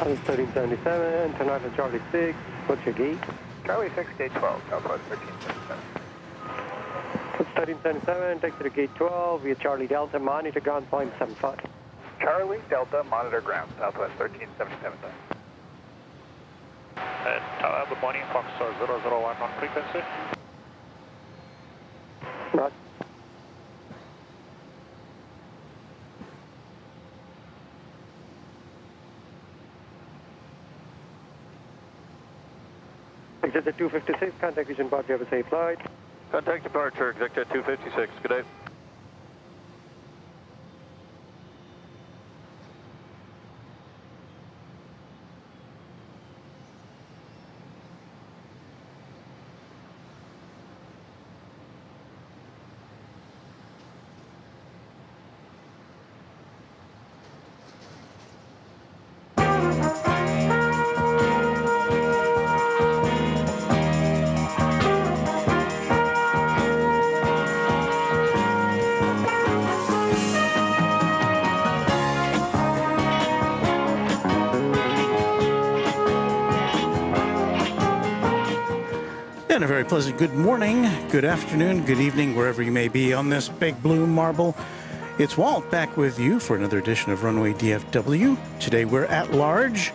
It's 1377, turn right for Charlie 6. What's your gate? Charlie 6, gate 12, Southwest 1377. It's 1377, take to the gate 12 via Charlie Delta, monitor ground point 75. Charlie Delta, monitor ground, Southwest 1377. Tower, good morning, Fox 001 on frequency. Right. Executive 256, contact region part, you have a safe flight. Contact departure, Executive 256, good day. And a very pleasant good morning, good afternoon, good evening, wherever you may be on this big blue marble. It's Walt back with you for another edition of Runway DFW. Today we're at large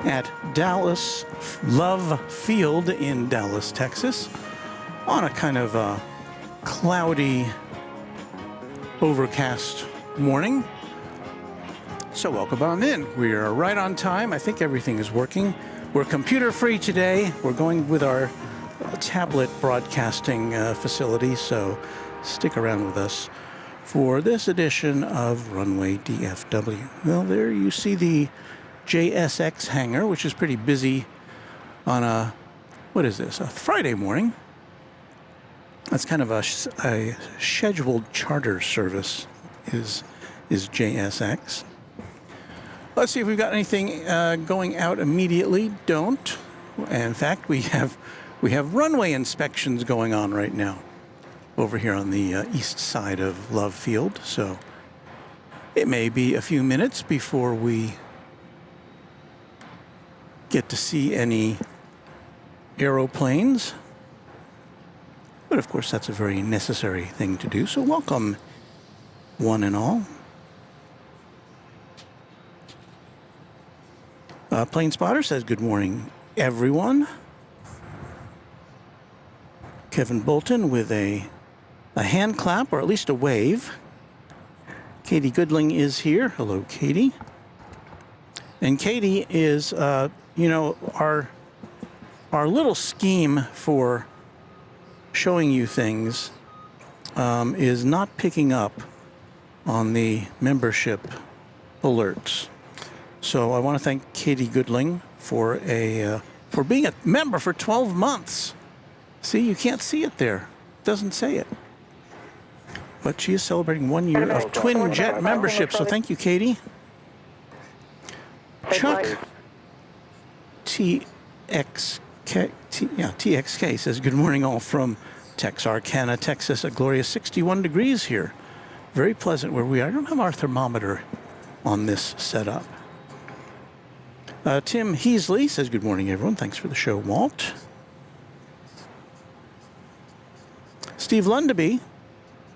at Dallas Love Field in Dallas, Texas, on a kind of cloudy, overcast morning. So welcome on in. We are right on time. I think everything is working. We're computer free today. We're going with our tablet broadcasting facility, so stick around with us for this edition of Runway DFW. Well, there you see the JSX hangar, which is pretty busy on a, what is this, a Friday morning. That's kind of a scheduled charter service is JSX. Let's see if we've got anything going out immediately. Don't. In fact, we have runway inspections going on right now over here on the east side of Love Field. So it may be a few minutes before we get to see any aeroplanes. But of course, that's a very necessary thing to do. So welcome, one and all. Plane Spotter says, good morning, everyone. Kevin Bolton with a hand clap, or at least a wave. Katie Goodling is here. Hello, Katie. And Katie is, you know, our little scheme for showing you things is not picking up on the membership alerts. So I want to thank Katie Goodling for being a member for 12 months. See, you can't see it there. It doesn't say it. But she is celebrating 1 year of Twin Jet membership, so thank you, Katie. Chuck TXK says, good morning all from Texarkana, Texas. A glorious 61 degrees here. Very pleasant where we are. I don't have our thermometer on this setup. Tim Heasley says, good morning, everyone. Thanks for the show, Walt. Steve Lundaby,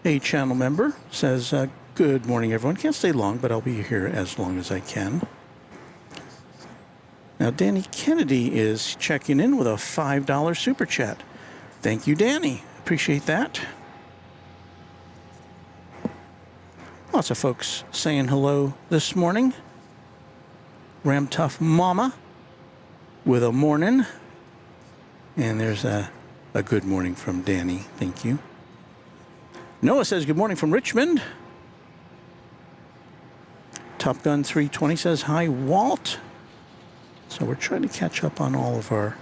a channel member, says, good morning, everyone. Can't stay long, but I'll be here as long as I can. Now, Danny Kennedy is checking in with a $5 super chat. Thank you, Danny. Appreciate that. Lots of folks saying hello this morning. Ram Tough Mama with a morning. And there's a good morning from Danny. Thank you. Noah says, good morning from Richmond. Top Gun 320 says, hi, Walt. So we're trying to catch up on all of our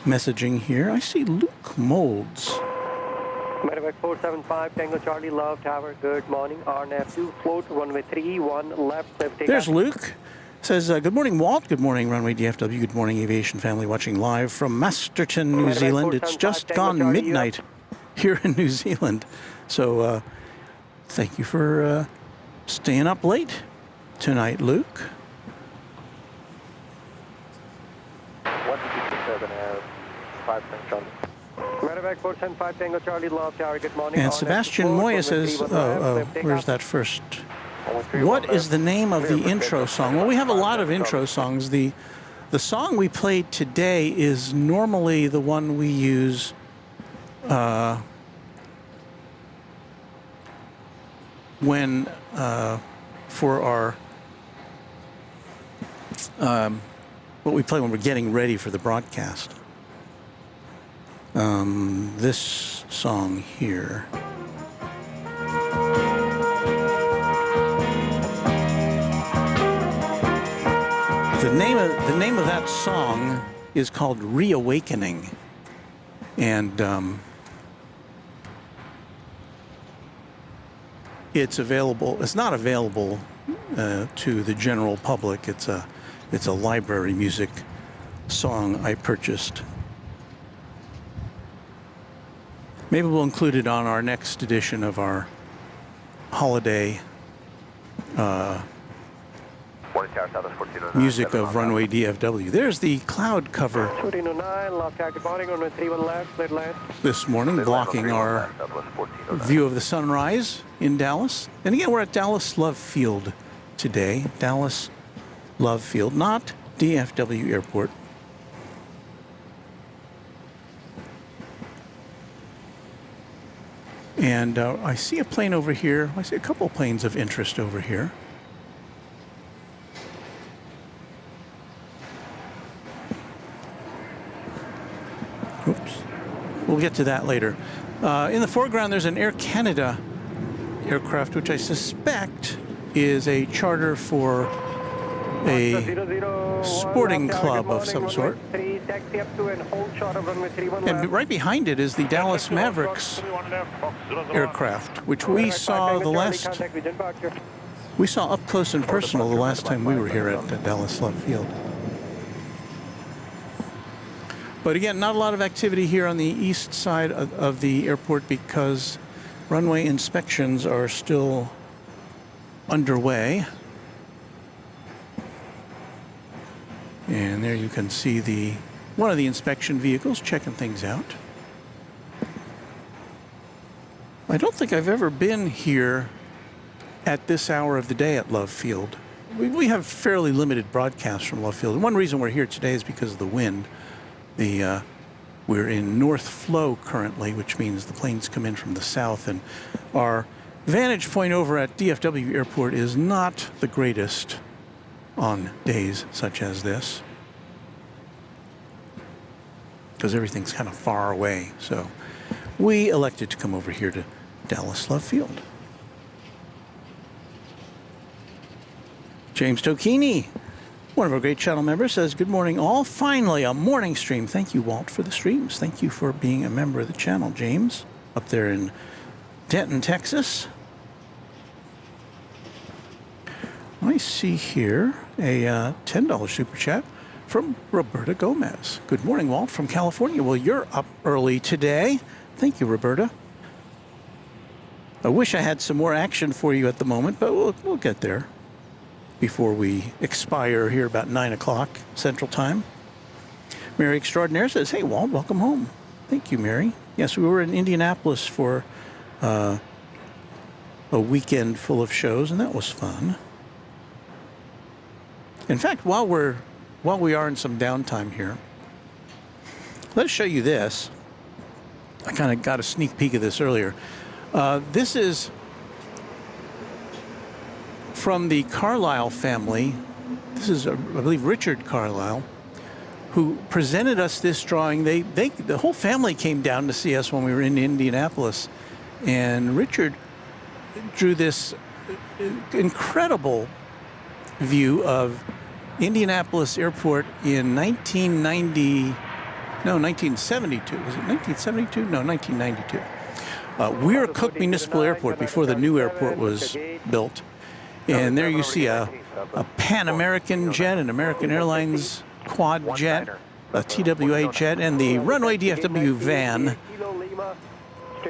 messaging here. I see Luke Molds. Mavericks 475, Tango Charlie, Love Tower, good morning. RNAV 2, float, runway 31, left. There's Luke. Says, good morning, Walt. Good morning, Runway DFW. Good morning, aviation family watching live from Masterton, New Zealand. It's just gone midnight here in New Zealand. So thank you for staying up late tonight, Luke. 5 Charlie. Medevac 475 Tango Charlie Love Tower, good morning. And Sebastian Moya says, where's that first? What is the name of the intro song? Well, we have a lot of intro songs. The song we played today is normally the one we use when for our what we play when we're getting ready for the broadcast. This song here. The name of that song is called Reawakening, and it's available. It's not available to the general public. It's a library music song I purchased. Maybe we'll include it on our next edition of our holiday music of Runway DFW. There's the cloud cover 1409, left tower, good morning, runway 31 left, cleared land. this morning, blocking our view of the sunrise in Dallas. And again, we're at Dallas Love Field today. Dallas Love Field, not DFW Airport. And I see a plane over here. I see a couple planes of interest over here. Oops. We'll get to that later. In the foreground, there's an Air Canada aircraft, which I suspect is a charter for a sporting club of some sort. And right behind it is the Dallas Mavericks aircraft, which we saw up close and personal the last time we were here at Dallas Love Field. But again, not a lot of activity here on the east side of the airport because runway inspections are still underway. And there you can see one of the inspection vehicles checking things out. I don't think I've ever been here at this hour of the day at Love Field. We have fairly limited broadcasts from Love Field. And one reason we're here today is because of the wind. We're in north flow currently, which means the planes come in from the south, and our vantage point over at DFW Airport is not the greatest on days such as this, because everything's kind of far away. So we elected to come over here to Dallas Love Field. James Tocchini, one of our great channel members, says, good morning all. Finally, a morning stream. Thank you, Walt, for the streams. Thank you for being a member of the channel, James, up there in Denton, Texas. I see here a $10 super chat from Roberta Gomez. Good morning, Walt, from California. Well, you're up early today. Thank you, Roberta. I wish I had some more action for you at the moment, but we'll get there before we expire here about 9 o'clock Central Time. Mary Extraordinaire says, hey, Walt, welcome home. Thank you, Mary. Yes, we were in Indianapolis for a weekend full of shows, and that was fun. In fact, while we are in some downtime here, let's show you this. I kind of got a sneak peek of this earlier. This is from the Carlisle family. This is, I believe, Richard Carlisle, who presented us this drawing. The whole family came down to see us when we were in Indianapolis, and Richard drew this incredible view of Indianapolis Airport in 1972. Was it 1972? No, 1992. We were Cook Municipal Airport before the new airport was built. And there you see a Pan American jet, an American Airlines quad jet, a TWA jet, and the Runway DFW van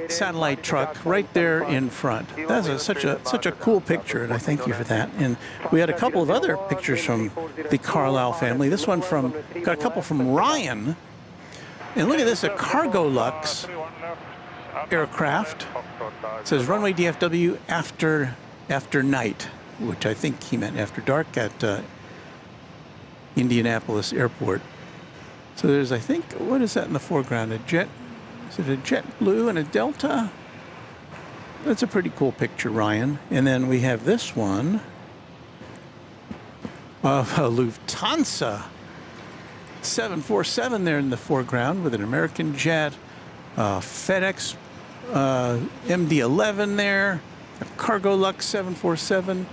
satellite truck right there in front. That's such a cool picture, and I thank you for that. And we had a couple of other pictures from the Carlisle family. This one got a couple from Ryan. And look at this, a Cargo Lux aircraft. It says Runway DFW after night, which I think he meant after dark at Indianapolis Airport. So there's, I think, what is that in the foreground? A jet? Is it a jet blue and a Delta? That's a pretty cool picture, Ryan. And then we have this one of a Lufthansa 747 there in the foreground with an American jet, FedEx MD-11 there, a Cargo Lux 747.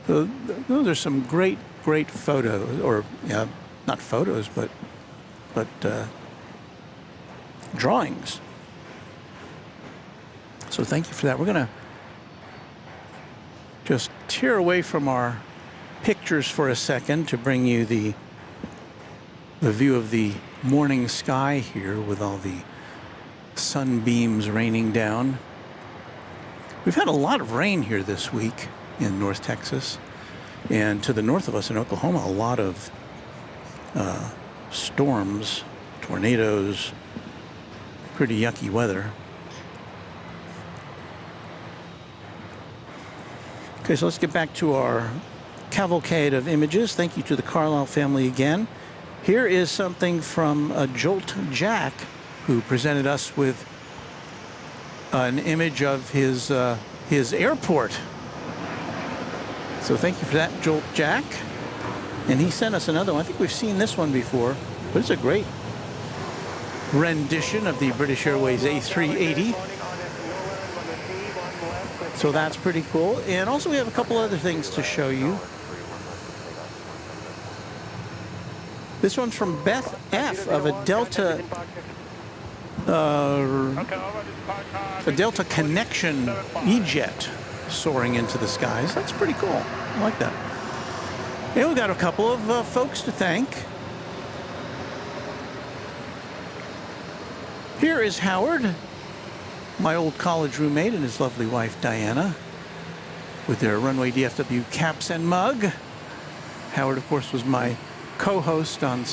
So those are some great photos, or not photos, but drawings. So thank you for that. We're going to just tear away from our pictures for a second to bring you the view of the morning sky here with all the sunbeams raining down. We've had a lot of rain here this week in North Texas, and to the north of us in Oklahoma, a lot of storms, tornadoes, pretty yucky weather. Okay, so let's get back to our cavalcade of images. Thank you to the Carlisle family again. Here is something from Jolt Jack, who presented us with an image of his airport. So thank you for that, Jolt Jack. And he sent us another one. I think we've seen this one before, but it's a great rendition of the British Airways A380. So that's pretty cool. And also we have a couple other things to show you. This one's from Beth F. of a Delta Connection E-Jet soaring into the skies. That's pretty cool. I like that. And we got a couple of folks to thank. Here is Howard, my old college roommate, and his lovely wife Diana, with their Runway DFW caps and mug. Howard, of course, was my co-host on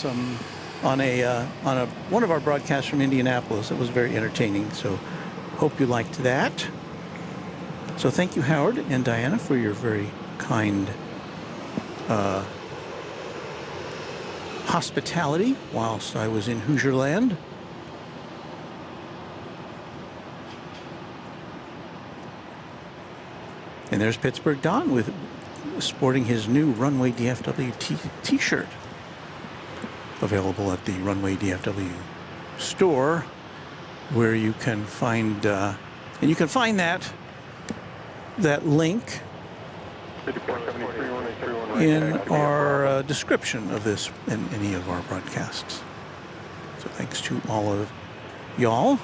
one of our broadcasts from Indianapolis. It was very entertaining, so hope you liked that. So thank you, Howard and Diana, for your very kind hospitality whilst I was in Hoosierland. And there's Pittsburgh Don with sporting his new Runway DFW t-shirt, available at the Runway DFW store, where you can find and you can find that link in our description of this and any of our broadcasts. So thanks to all of y'all. Well,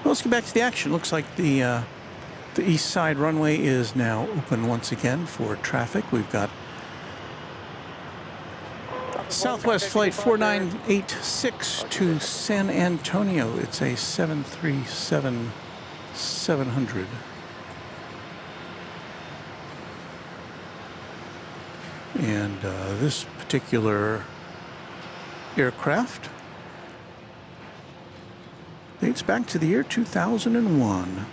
let's get back to the action. Looks like the east side runway is now open once again for traffic. We've got Southwest Flight 4986 to San Antonio. It's a 737-700. And this particular aircraft dates back to the year 2001.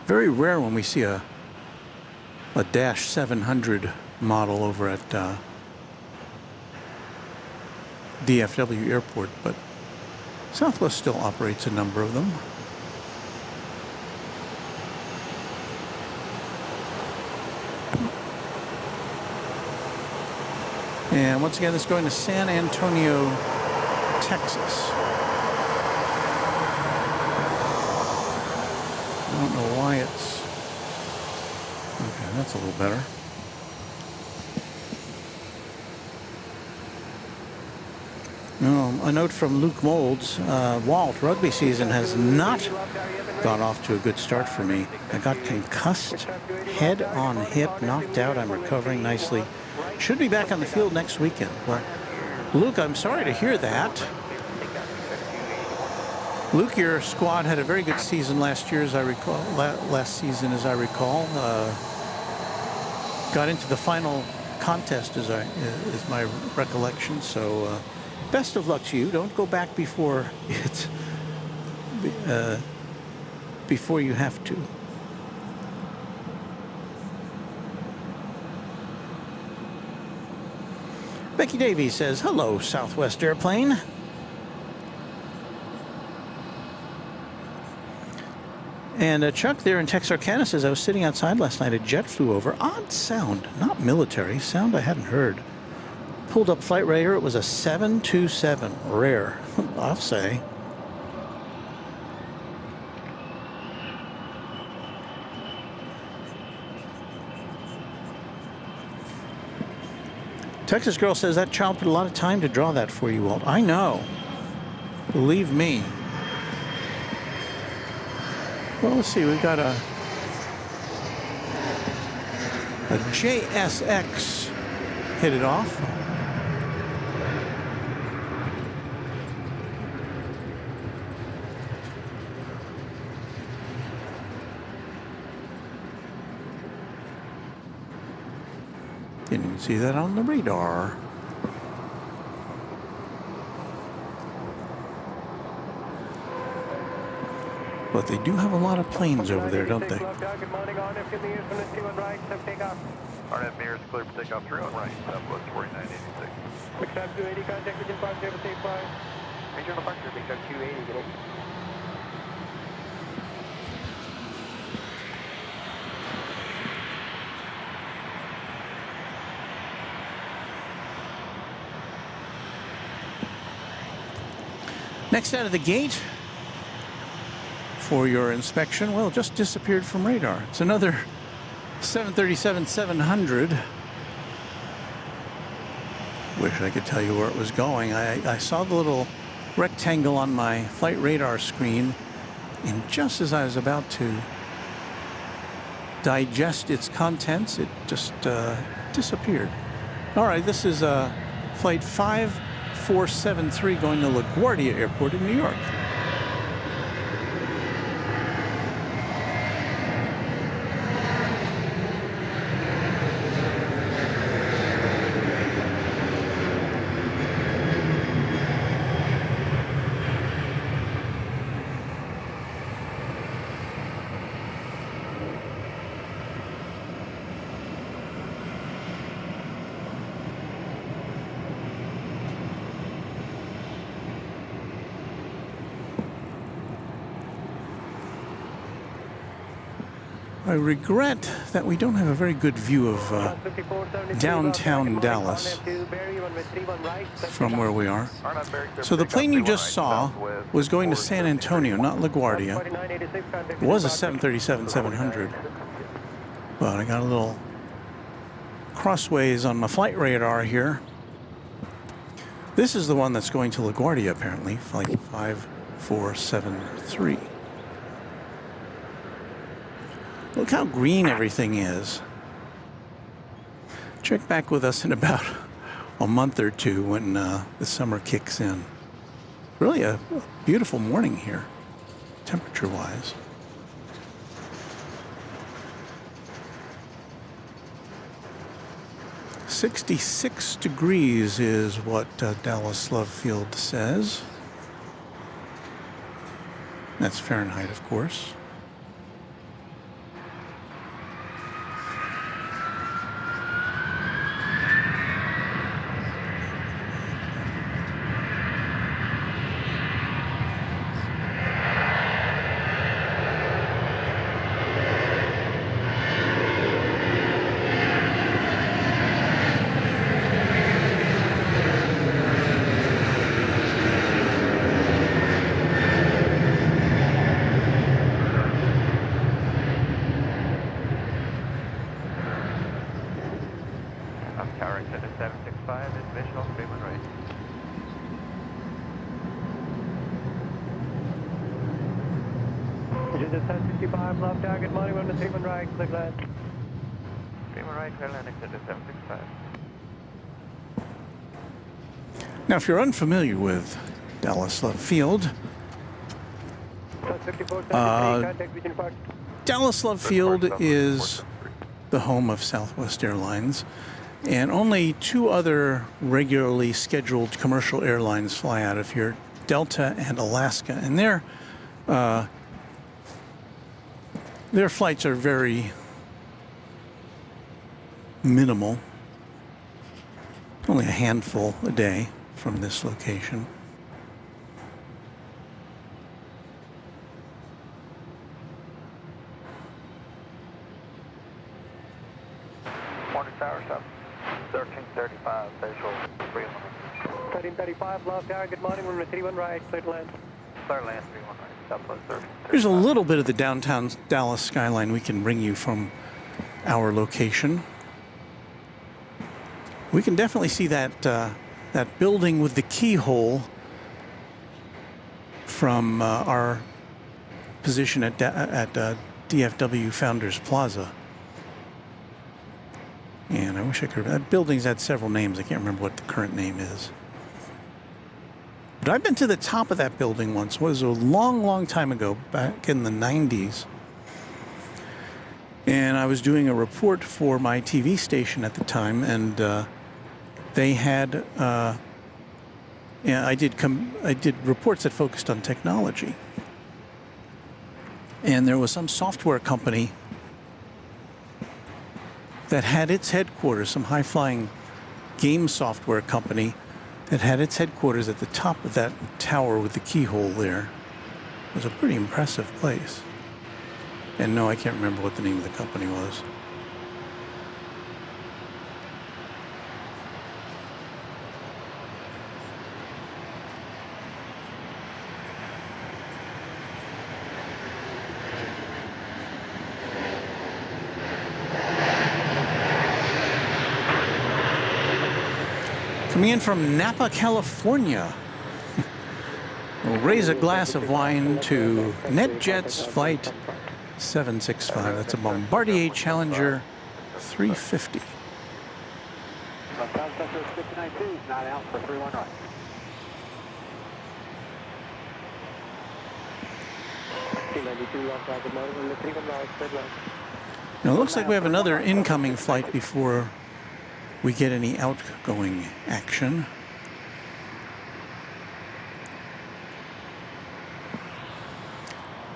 Very rare when we see a Dash 700 model over at DFW Airport, but Southwest still operates a number of them. And once again, this is going to San Antonio, Texas. I don't know why it's... Okay, that's a little better. No, a note from Luke Molds. Walt, rugby season has not gone off to a good start for me. I got concussed, head on hip, knocked out. I'm recovering nicely. Should be back on the field next weekend. Well, Luke, I'm sorry to hear that. Luke, your squad had a very good season last year, as I recall. Last season, as I recall, got into the final contest, is my recollection. So, best of luck to you. Don't go back before it's before you have to. Becky Davies says, "Hello, Southwest Airplane." And Chuck there in Texarkana says, "I was sitting outside last night. A jet flew over. Odd sound, not military sound I hadn't heard. Pulled up flight radar. It was a 727. Rare, I'll say." Texas Girl says, "That child put a lot of time to draw that for you, Walt." I know. Believe me. Well, let's see. We've got a JSX hit it off. Didn't even see that on the radar. But they do have a lot of planes over there, don't they? RNF mirrors clear for takeoff 3 on right, Southwest 4986. Accept 280, contact within 5085. Major departure, accept 280, get it. Next out of the gate for your inspection, well, just disappeared from radar. It's another 737-700. Wish I could tell you where it was going. I saw the little rectangle on my flight radar screen, and just as I was about to digest its contents, it just disappeared. All right, this is flight 5473 going to LaGuardia Airport in New York. I regret that we don't have a very good view of downtown Dallas from where we are. So the plane you just saw was going to San Antonio, not LaGuardia. It was a 737-700, but I got a little crossways on my flight radar here. This is the one that's going to LaGuardia, apparently, flight 5473. Look how green everything is. Check back with us in about a month or two when the summer kicks in. Really a beautiful morning here, temperature-wise. .66 degrees is what Dallas Love Field says. That's Fahrenheit, of course. This is 765, love tower, good morning, runway 31 right, clear land. 31 right, clear land, exit to 765. Now, if you're unfamiliar with Dallas Love Field, 54, 73, contact Vision Park. Dallas Love Field is the home of Southwest Airlines, and only 2 other regularly scheduled commercial airlines fly out of here, Delta and Alaska, and their flights are very minimal, only a handful a day from this location. Morning tower, stop. 1335, facial 311. 1335, love tower, good morning, runway 31 right, clear land. Clear land, 31 right, Southwest 30. There's a little bit of the downtown Dallas skyline we can bring you from our location. We can definitely see that that building with the keyhole from our position at DFW Founders Plaza. And I wish I could. That building's had several names. I can't remember what the current name is. But I've been to the top of that building once. It was a long, long time ago, back in the 90s. And I was doing a report for my TV station at the time, and they had. I did reports that focused on technology, and there was some software company that had its headquarters, some high-flying game software company that had its headquarters at the top of that tower with the keyhole there. It was a pretty impressive place. And no, I can't remember what the name of the company was. Coming in from Napa, California. We'll raise a glass of wine to NetJet's flight 765. That's a Bombardier Challenger 350. Not out for 31 right. Now it looks like we have another incoming flight before we get any outgoing action.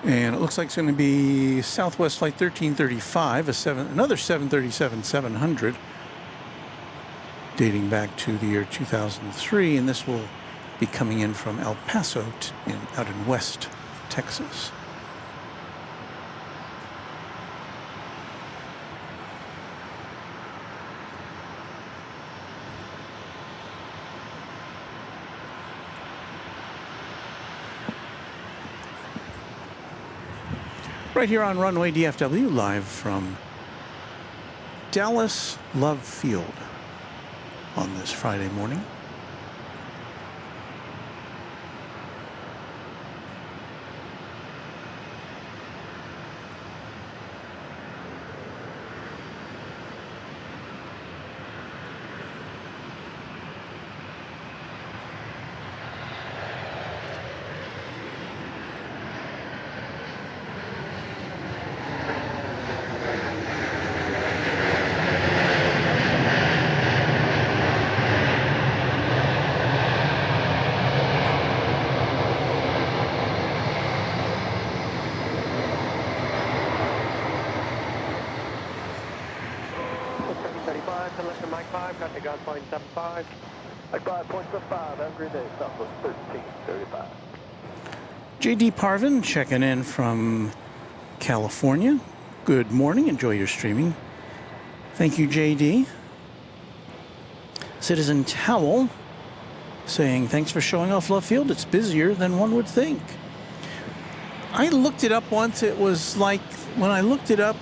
And it looks like it's going to be Southwest Flight 1335, another 737-700, dating back to the year 2003, and this will be coming in from El Paso out in West Texas. Right here on Runway DFW, live from Dallas Love Field on this Friday morning. Contact ground point 75. Like 5.75, have a great day, Southwest 1335. JD Parvin checking in from California. Good morning, enjoy your streaming. Thank you, JD. Citizen Towel saying, thanks for showing off Love Field. It's busier than one would think. I looked it up once. It was like, when I looked it up,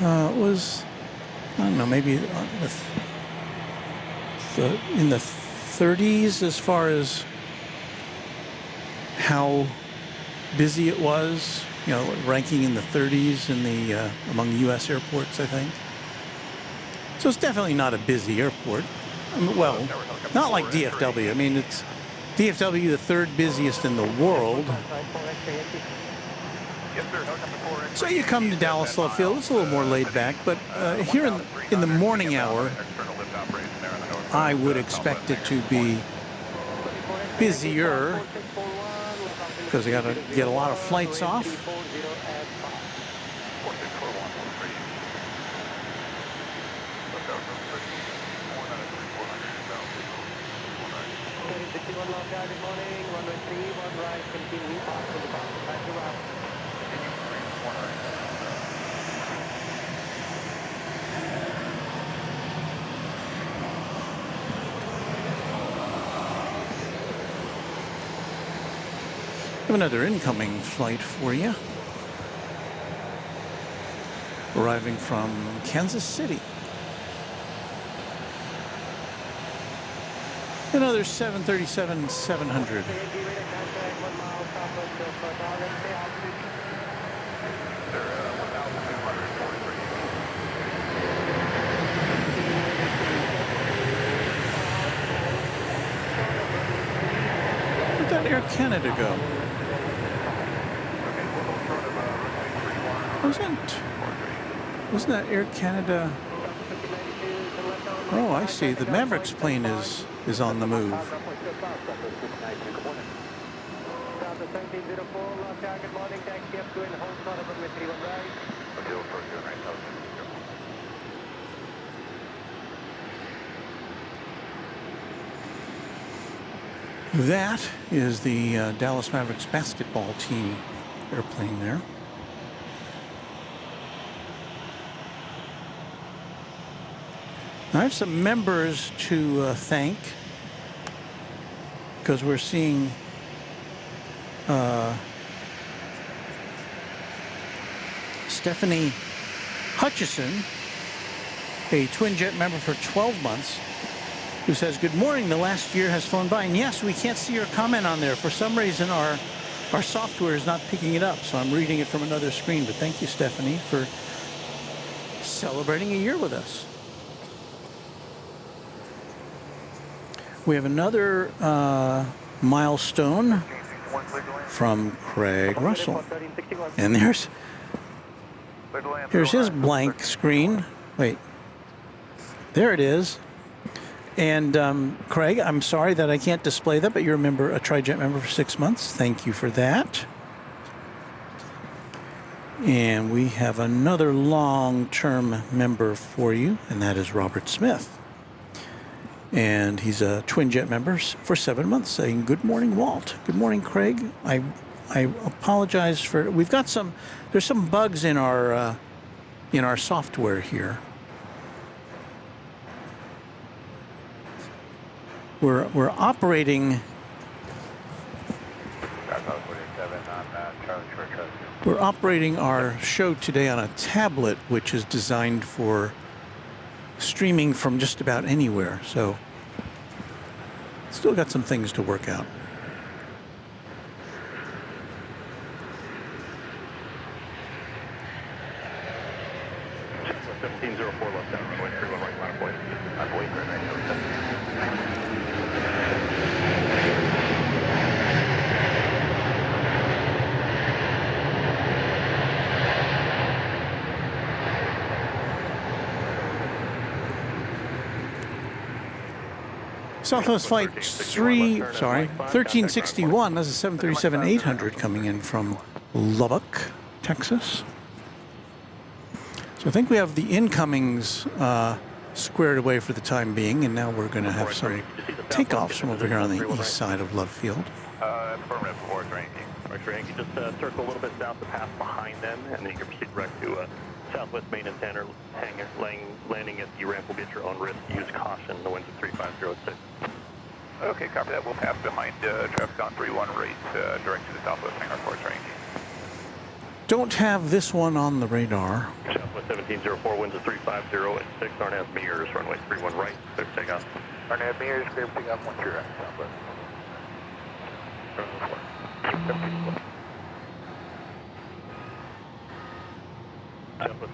it was, I don't know, maybe in the 30s as far as how busy it was, you know, ranking in the 30s in the among U.S. airports, I think. So it's definitely not a busy airport. I mean, well, not like DFW. I mean, it's DFW, the third busiest in the world. So you come to Dallas Love Field, it's a little more laid back, but here in the morning hour, I would expect it to be busier because they got to get a lot of flights off. Good morning, runway 31 right, continue off to the box, back to route. We have another incoming flight for you. Arriving from Kansas City. Another 737-700. Where'd that Air Canada go? Wasn't that Air Canada? Oh, I see. The Mavericks plane is on the move. That is the Dallas Mavericks basketball team airplane there. I have some members to thank because we're seeing Stephanie Hutchison, a twin jet member for 12 months, who says, "Good morning, the last year has flown by." And yes, we can't see your comment on there. For some reason, our software is not picking it up, so I'm reading it from another screen. But thank you, Stephanie, for celebrating a year with us. We have another milestone from Craig Russell. And here's his blank screen. Wait, there it is. And Craig, I'm sorry that I can't display that, but you're a Tri-Jet member for 6 months. Thank you for that. And we have another long-term member for you, and that is Robert Smith. And he's a twin jet member for 7 months, saying, "Good morning, Walt." Good morning, Craig. I apologize for, there's some bugs in our software here. We're operating our show today on a tablet, which is designed for streaming from just about anywhere, so still got some things to work out. Southwest Flight 1361, that's a 737-800 coming in from Lubbock, Texas. So I think we have the incomings squared away for the time being, and now we're going to have some takeoffs from over here on the east side of Love Field. Affirmative, forward ranking. Ranking, just circle a little bit south to pass behind them, and then you can proceed direct to Southwest maintenance hangar. Landing at the ramp will be at your own risk. Use caution. The winds are 3506. Okay, copy that. We'll pass behind traffic on 31 right, direct to the Southwest hangar force range. Don't have this one on the radar. Southwest 1704, winds are 350 at 6. Arnaz Mears, runway 31 right, clear for takeoff. Arnaz Mears, clear for takeoff, 1 2 right, Southwest.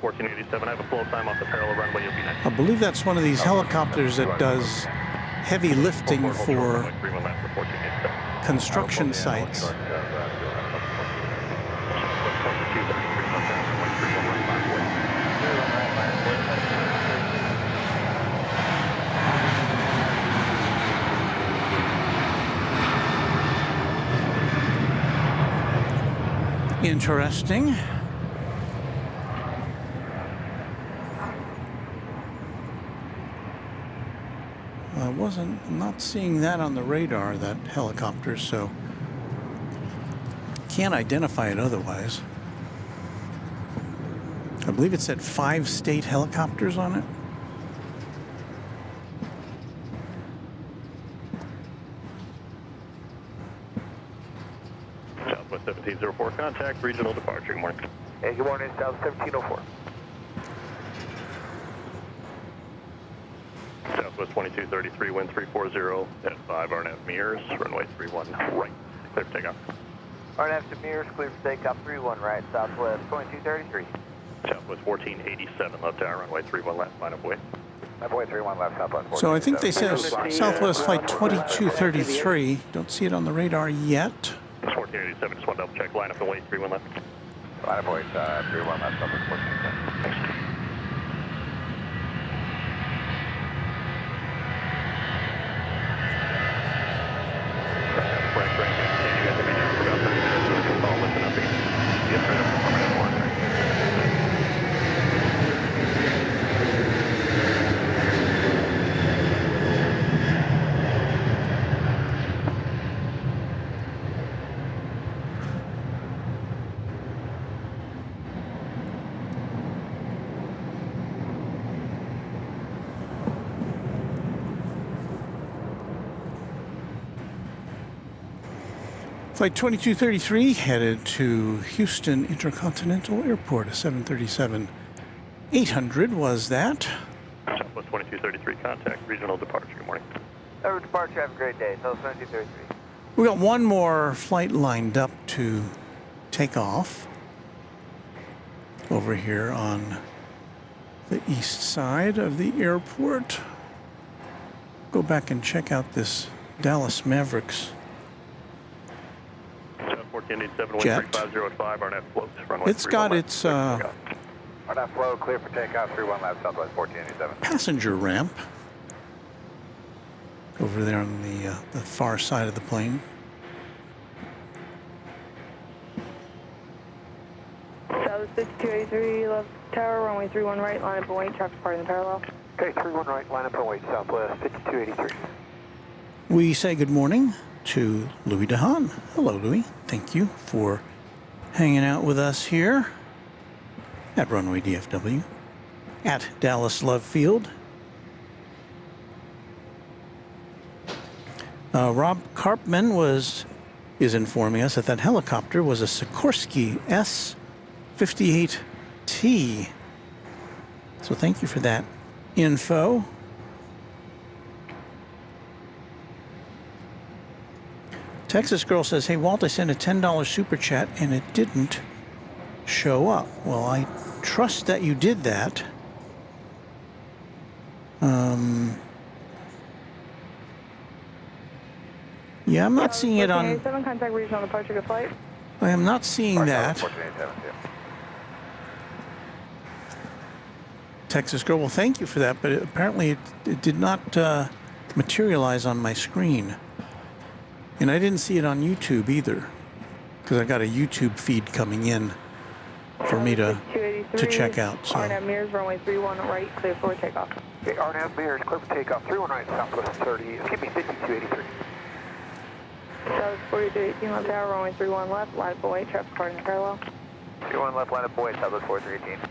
1487. I have a flow time off the parallel runway. You'll be next. I believe that's one of these helicopters that does heavy lifting for construction sites. Interesting. I'm not seeing that on the radar, that helicopter, so can't identify it otherwise. I believe it said 5 state helicopters on it. Southwest 1704, contact regional departure. Good morning. Hey, good morning, South 1704. Southwest 2233, wind 340 at 5 RNF mirrors, runway 31 right. Clear for takeoff. RNF to mirrors, clear for takeoff, 31 right, Southwest 2233. Southwest 1487, left tower, runway 31 left, line of way. Runway 31 left, Southwest 1487. So I think they said Southwest flight 2233. Don't see it on the radar yet. It's 1487, just want to double check, line up and wait, 31 left. Line of way 31 left, Southwest 1487. Thanks. Flight 2233 headed to Houston Intercontinental Airport, a 737-800 was that. Southwest 2233, contact regional departure. Good morning. Over departure, have a great day, Southwest 2233. We got one more flight lined up to take off over here on the east side of the airport. Go back and check out this Dallas Mavericks 1487, jet. wind 350 at 5, RNF floats, runway It's got its RNF flow, clear for takeoff, 31 left, Southwest 1487. passenger ramp over there on the far side of the plane. South 6283, left tower, runway 31 right, line up and wait, traffic party in parallel. Okay, 31 right, line up and wait, Southwest 5283. We say good morning to Louis DeHaan. Hello, Louis. Thank you for hanging out with us here at Runway DFW at Dallas Love Field. Rob Karpman is informing us that that helicopter was a Sikorsky S-58T. So thank you for that info. Texas Girl says, hey, Walt, I sent a $10 super chat and it didn't show up. Well, I trust that you did that. Yeah, I'm not seeing it on... Contact regional departure to flight. I am not seeing that. 1487, yeah. Texas Girl, well, thank you for that, but apparently it did not materialize on my screen. And I didn't see it on YouTube either, because I got a YouTube feed coming in for me to check out. So. RNF mirrors, runway 31 right, clear for takeoff. Okay, RNF mirrors, clear for takeoff, 31 right, Southwest 5283. South 4318, left tower, runway 31 left, line up and wait, traffic party in parallel. 31 left, line up and wait, Southwest 4318.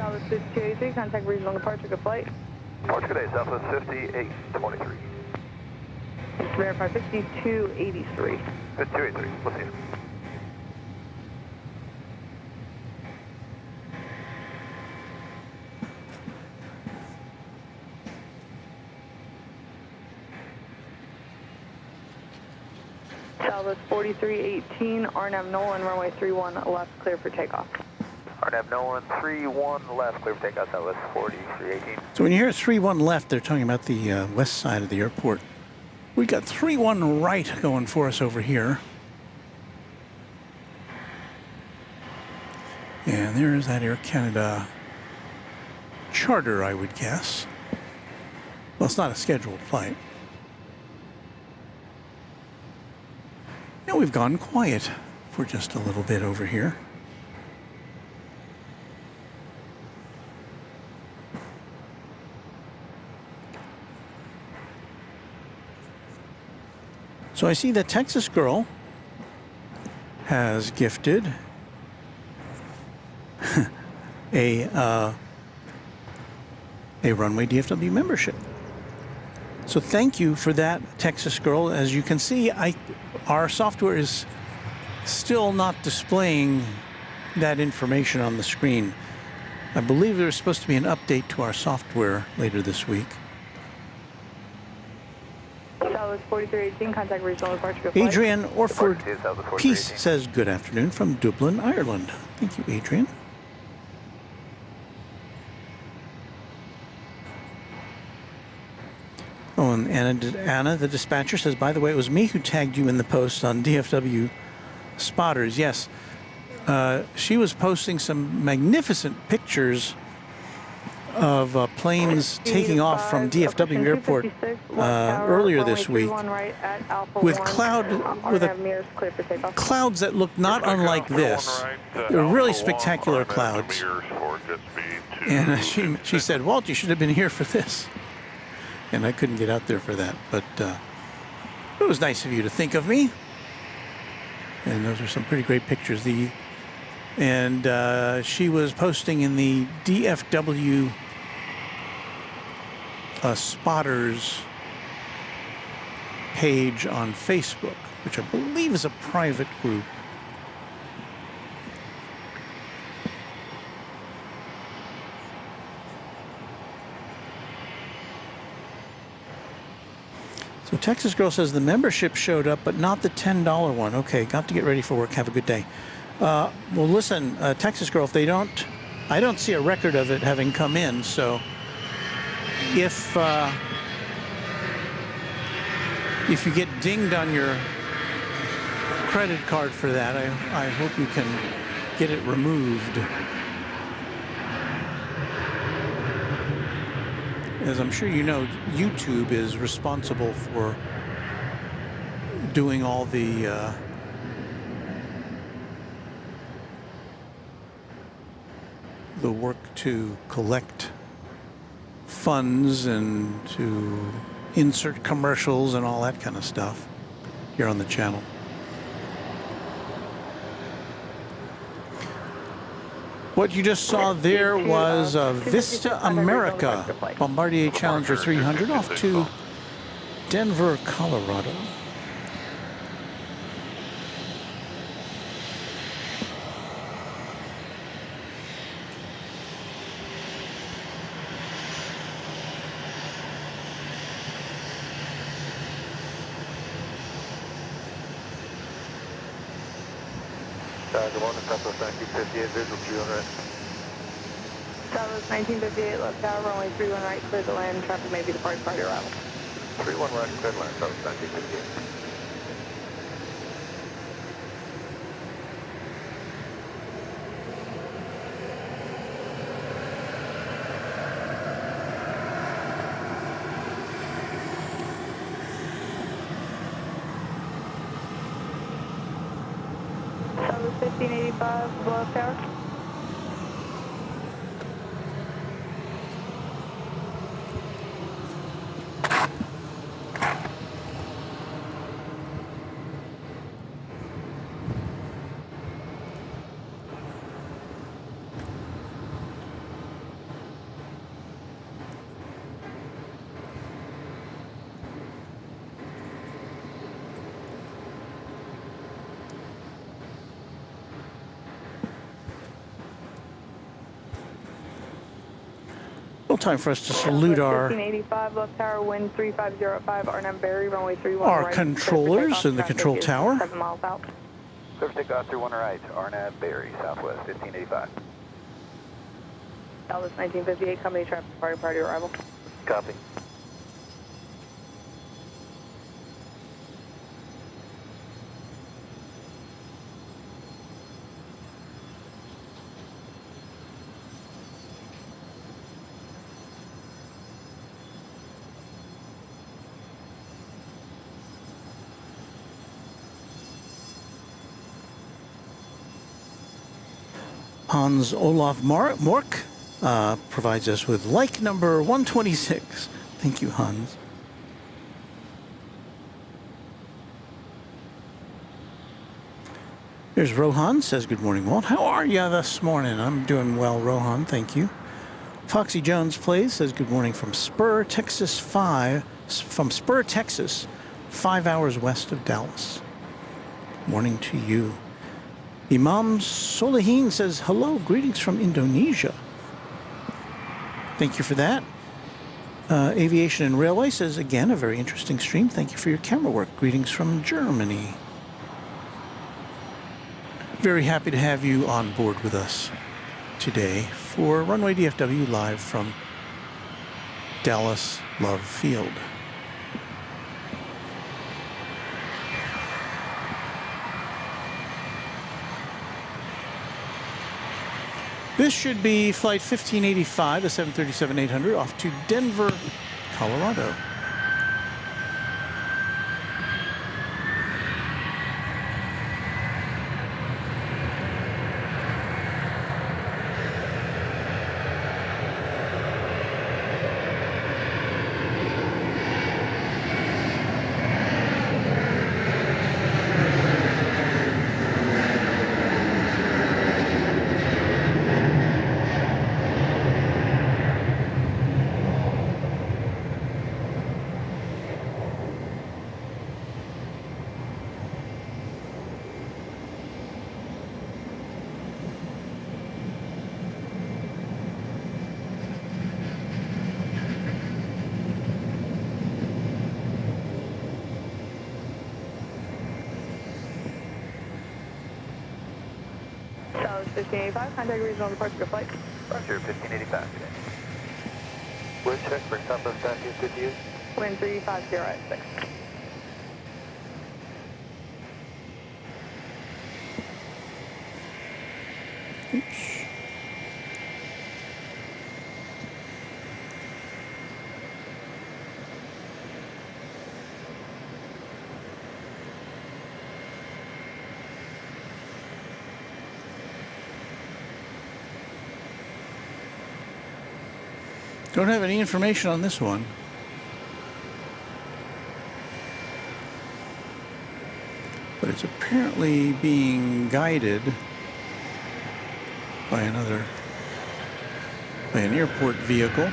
Southwest 5283, contact regional departure, good flight. Departure, good day, Southwest 5823. Just verify 5283. 5283, we'll see you. Southwest 4318, RNAV Nolan, runway 31 left, clear for takeoff. RNAV Nolan 31 left, clear for takeoff, Southwest 4318. So when you hear 3-1 left, they're talking about the west side of the airport. We got 3-1 right going for us over here. And there's that Air Canada charter, I would guess. Well, it's not a scheduled flight. Now we've gone quiet for just a little bit over here. So I see that Texas Girl has gifted a Runway DFW membership. So thank you for that, Texas Girl. As you can see, our software is still not displaying that information on the screen. I believe there's supposed to be an update to our software later this week. Southwest 4318, contact regional departure, good flight. Adrian Orford Peace says good afternoon from Dublin, Ireland. Thank you, Adrian. Oh, and Anna, the dispatcher, says, by the way, it was me who tagged you in the post on DFW Spotters. Yes, she was posting some magnificent pictures of planes taking off from DFW Airport earlier this week with clouds that look not unlike this. They're really spectacular clouds. And she said, Walt, you should have been here for this. And I couldn't get out there for that, but it was nice of you to think of me. And those are some pretty great pictures. She was posting in the DFW Spotters page on Facebook, which I believe is a private group. So Texas Girl says the membership showed up, but not the $10 one. Okay, got to get ready for work. Have a good day. Well, listen, Texas Girl, if they don't, I don't see a record of it having come in. So if you get dinged on your credit card for that, I hope you can get it removed. As I'm sure you know, YouTube is responsible for doing all the work to collect funds and to insert commercials and all that kind of stuff here on the channel. What you just saw there was Vista America Bombardier Challenger 300 off to Denver, Colorado. Good morning, Southwest 1958, visual 200. Southwest 1958, left tower, runway 31 right, clear to land, traffic may be departing party arrival. 31 right, clear to land, Southwest 1958. Southwest 1585, left tower. Well, time for us to salute our 1585 left tower, wind 3505, RNM Barry, runway 31 our right. controllers in the control tower. 7 miles out. Clear for takeoff 31 right, RNAV Barry, Southwest 1585. Dallas 1958, company traffic party arrival. Copy. Hans Olaf Mork provides us with like number 126. Thank you, Hans. Here's Rohan, says, good morning, Walt. How are you this morning? I'm doing well, Rohan, thank you. Foxy Jones plays, says, good morning from Spur, Texas 5 hours west of Dallas. Morning to you. Imam Solihin says, hello, greetings from Indonesia. Thank you for that. Aviation and Railway says, again, a very interesting stream. Thank you for your camera work. Greetings from Germany. Very happy to have you on board with us today for Runway DFW live from Dallas Love Field. This should be flight 1585, the 737-800, off to Denver, Colorado. Dallas 1585, contact regional departure flight. Roger, 1585 today. Wind check for Southwest Southeast, good to you? Wind 350 at 6. Oops. Don't have any information on this one. But it's apparently being guided by an airport vehicle.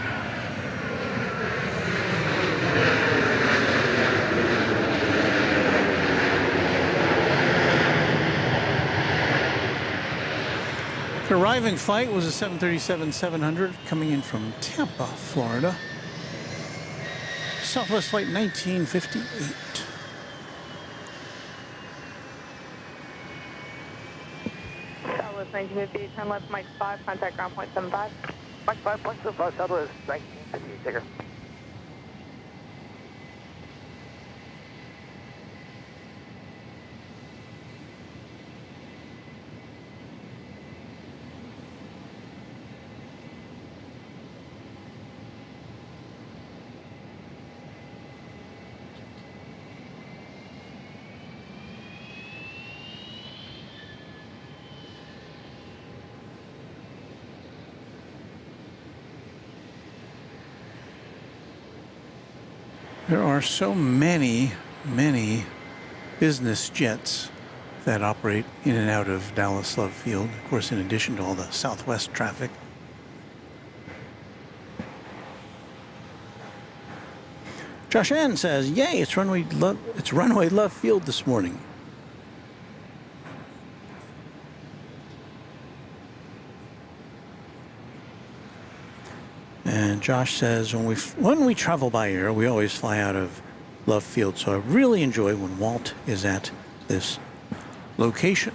The arriving flight was a 737-700 coming in from Tampa, Florida. Southwest flight 1958. Southwest 1958, turn left, Mike 5, contact ground point 75. Mike 5.75, Southwest 1958, take her. There are so many business jets that operate in and out of Dallas Love Field, of course, in addition to all the Southwest traffic. Josh Ann says, yay, it's Runway Love Field this morning. And Josh says, when we travel by air, we always fly out of Love Field, so I really enjoy when Walt is at this location.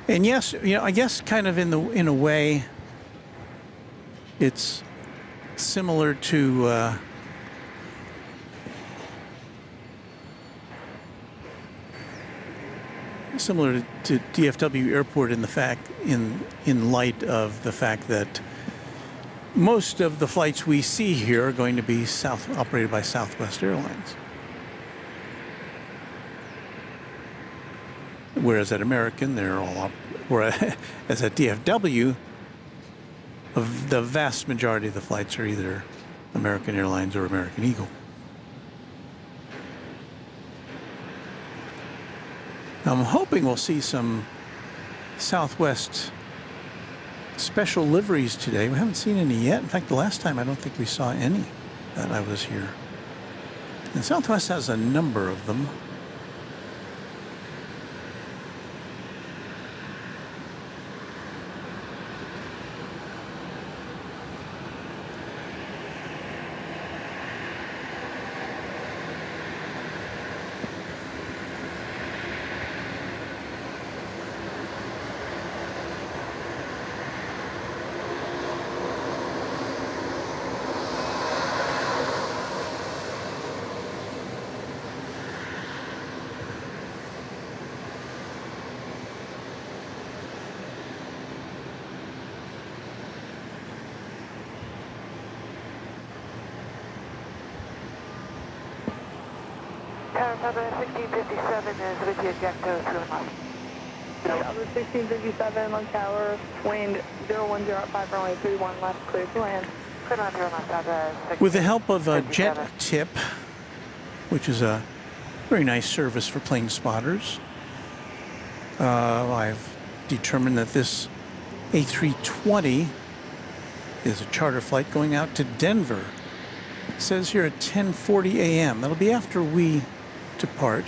And yes, you know, I guess kind of in a way, it's similar to DFW Airport in the fact, in light of the fact that most of the flights we see here are going to be operated by Southwest Airlines. Whereas at American, they're all whereas at DFW, the vast majority of the flights are either American Airlines or American Eagle. I'm hoping we'll see some Southwest special liveries today. We haven't seen any yet. In fact, the last time I don't think we saw any that I was here. And Southwest has a number of them. Number 1657 is with you, Jackery, 31 left. Number 1657, Lung Tower, wind 0105, runway 31 left, clear to land. Clear on 0 left, With the help of Jet Tip, which is a very nice service for plane spotters, I've determined that this A320 is a charter flight going out to Denver. It says here at 10:40 a.m. That'll be after we depart.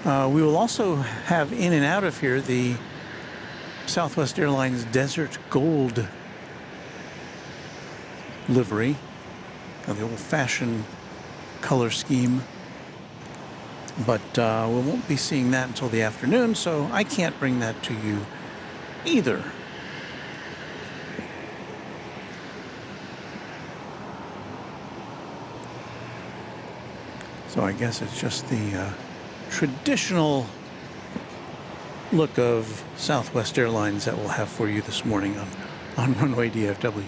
We will also have in and out of here the Southwest Airlines Desert Gold livery, the old-fashioned color scheme. But we won't be seeing that until the afternoon, so I can't bring that to you either. So I guess it's just the traditional look of Southwest Airlines that we'll have for you this morning on Runway DFW.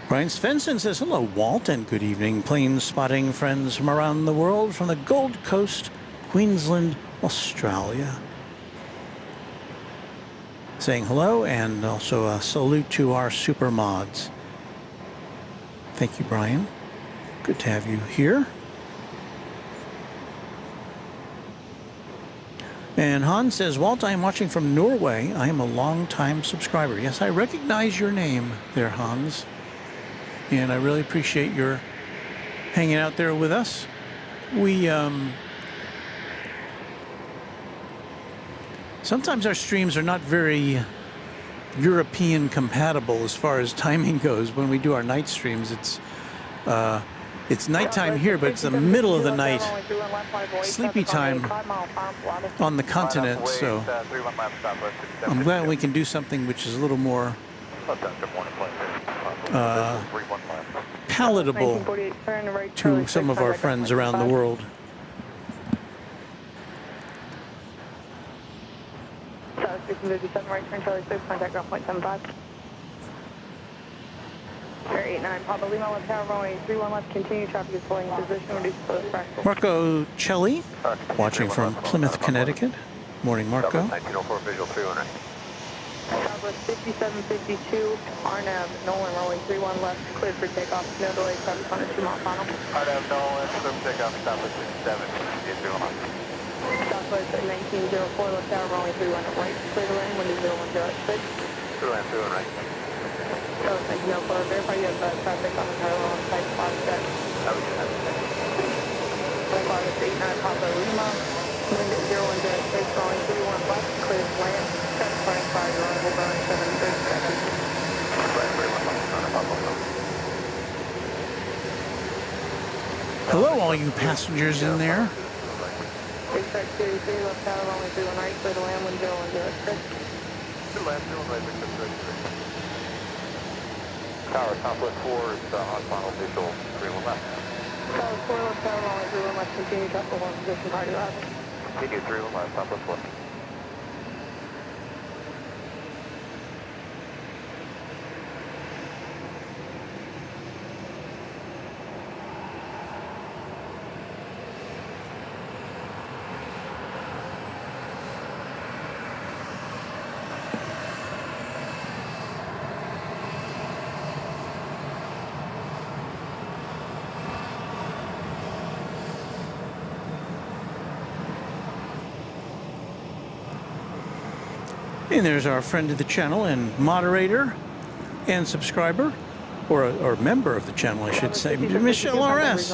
Brian Svensson says, hello, Walt, and good evening, plane spotting friends from around the world, from the Gold Coast, Queensland, Australia. Saying hello, and also a salute to our super mods. Thank you, Brian. Good to have you here. And Hans says, Walt, I am watching from Norway. I am a long-time subscriber. Yes, I recognize your name there, Hans. And I really appreciate your hanging out there with us. We, sometimes our streams are not very European compatible as far as timing goes. When we do our night streams, it's nighttime here, but it's the middle of the night, sleepy time on the continent. So I'm glad we can do something which is a little more palatable to some of our friends around the world. South 1657, right turn Charlie 6, contact ground point 75. Air 89, Papa Lima, left tower, runway 31 left, continue traffic is pulling position, reduce close practical. Marco Celli, watching from Plymouth, Connecticut. Morning, Marco. 1904 visual 319. Southwest 5752, RNAV, Nolan, runway 31 left, cleared for takeoff, no delay, traffic on a 2-mile final. RNAV, Nolan, clear for takeoff, Southwest 67, 801. Southwest at 1904, left tower, runway 31 at right, clear to land, window 010 at 6. Clear land, 31 right. Southwest 1904, verify you have traffic on the parallel on site spot set. That was good. 6, calling 31 left, clear to land. Traffic running 5, your arrival burn 737. Hello, all you passengers in there. Expect 283 left tower, runway 31 right, clear to land, wind 0106. Tower, Southwest 4 is on final visual, 31 left. Tower 4 left tower, runway 31 left, continue traffic 1 position, party arrival. Continue 31 left, Southwest 4. And there's our friend of the channel and moderator and subscriber, or member of the channel, I should say, Michelle RS.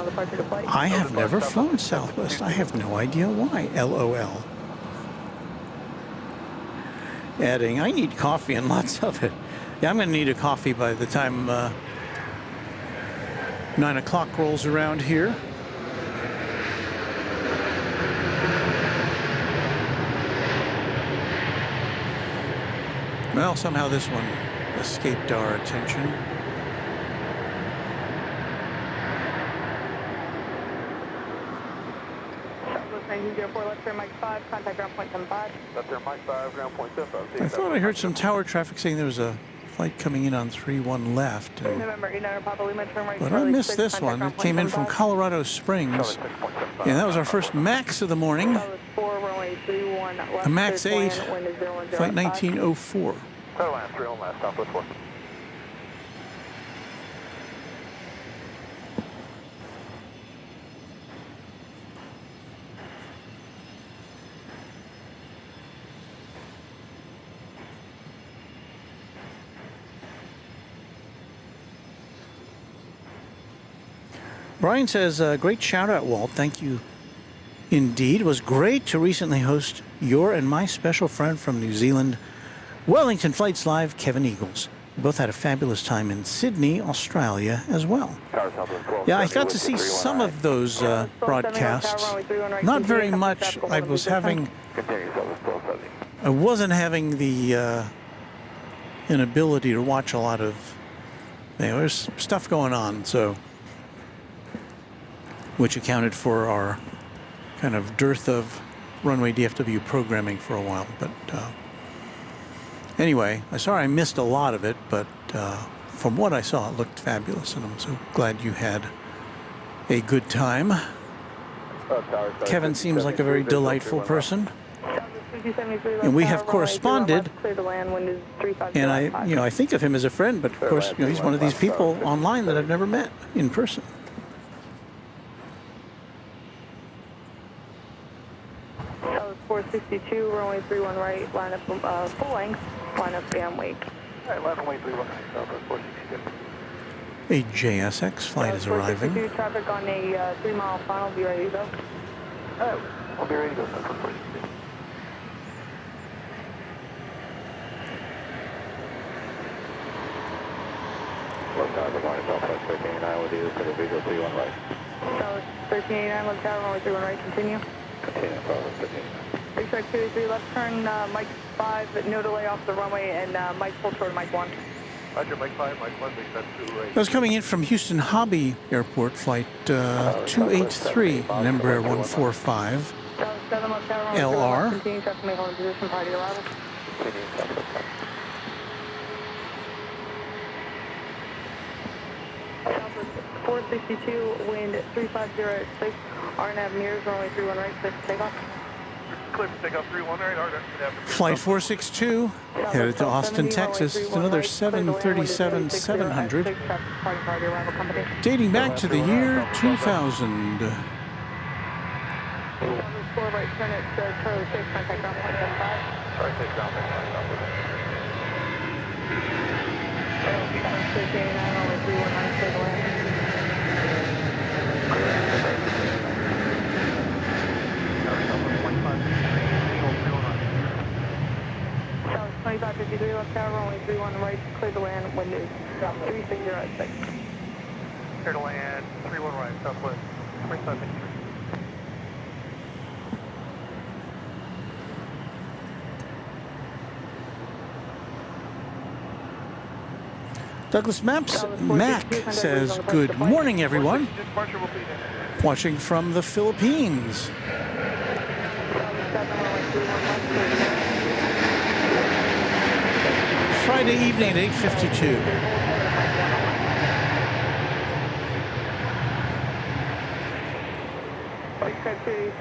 I have never flown Southwest. I have no idea why. LOL. Adding, I need coffee and lots of it. Yeah, I'm going to need a coffee by the time 9 o'clock rolls around here. Well, somehow this one escaped our attention. Southwest 1904, left turn Mike 5, contact ground point 75. Left there, Mike 5, ground point 75. I thought I heard some tower traffic saying there was a flight coming in on 31 left. November 89, Papa Lima, turn right. But I missed this one. It came in from Colorado Springs. And that was our first MAX of the morning. Southwest 4, runway 31 left. A MAX 8, wind is 0105. flight 1904. Tower line 31 left, Southwest 4. Brian says, great shout out, Walt. Thank you indeed. It was great to recently host your and my special friend from New Zealand, Wellington Flights Live, Kevin Eagles. We both had a fabulous time in Sydney, Australia as well. Yeah, I got to see some of those broadcasts. Not very much. I wasn't having the inability to watch a lot of, there's stuff going on, so, which accounted for our kind of dearth of Runway DFW programming for a while. But anyway, I'm sorry I missed a lot of it, but from what I saw, it looked fabulous, and I'm so glad you had a good time. Kevin seems like a very delightful person, and we have corresponded, and I think of him as a friend, but of course, he's one of these people online that I've never met in person. That was 462, runway 31 right, line up full length, line up and wake. All right, left runway 31 right, Southwest 462. A JSX flight is arriving. Traffic on a 3-mile final, be ready to go. All right, we'll be ready to go, Southwest 462. Left tower, good morning, Southwest 1389, with you, clear visual 31 right. Southwest 1389, left tower, runway 31 right, continue. Continue, Southwest 1389. Expect 283, left turn, Mike 5, no delay off the runway, and Mike full toward Mike 1. Roger, Mike 5, Mike 1, expect 2 right. I was coming in from Houston Hobby Airport, flight 283, Embraer 145. Southwest 7, left tower, runway 31 LR. left, continue, traffic make hold in position, party arrival. Continue, Southwest 5. Southwest 462, wind 350 at 6, RNAV mirrors, runway 31 right, clear for takeoff. Clear for takeoff 31 right, RNAV. Flight 462, headed to Austin, Texas. It's another 737-700, dating back to the year 2000. 4 right, turn at Charlie 6, contact ground point 75. Sorry, take ground point 75. 689, runway 319, clear to land. left tower, runway 31 right, clear to land, wind is 360 at 6. Clear to land, 31 right, southwest, 2553. Douglas Mac says, good morning, everyone. Watching from the Philippines. Friday evening at 8:52.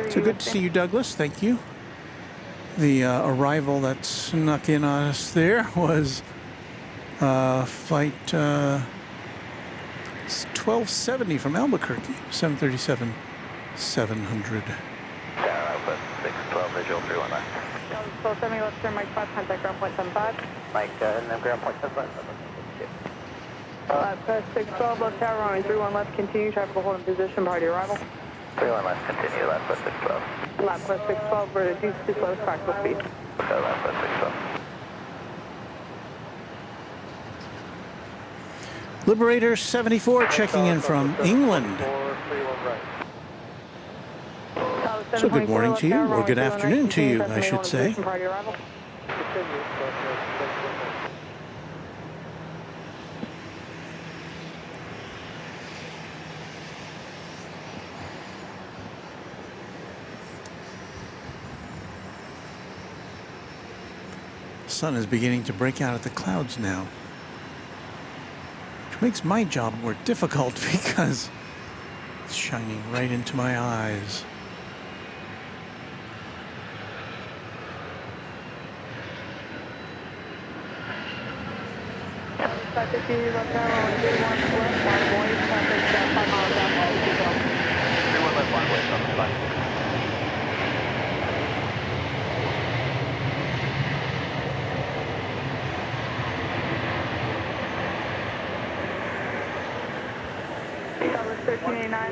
So good to see you, Douglas. Thank you. The arrival that snuck in on us there was flight 1270 from Albuquerque, 737-700. 612 visual 31 left. 1270 left turn, Mike 5, contact ground point 75. Mike, and then ground point 75. 612 left tower, runway 31 left, continue, traffic will hold in position prior to arrival. 31 left, continue, left west 612. Left west 612, reduce to slowest practical speed. Okay, left west 612. Liberator 74 checking in from England. So good morning to you, or good afternoon to you, I should say. The sun is beginning to break out of the clouds now, which makes my job more difficult because it's shining right into my eyes.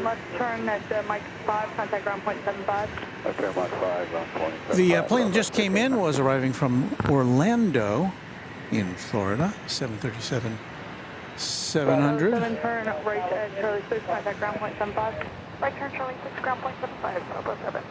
Left turn at Mike 5, contact ground point 75. Okay, Mach 5, ground point. The plane that just came in was arriving from Orlando in Florida, 737-700. 7 turn right at Charlie 6, contact ground point 75. Right turn Charlie 6, ground point 75, Southwest 7.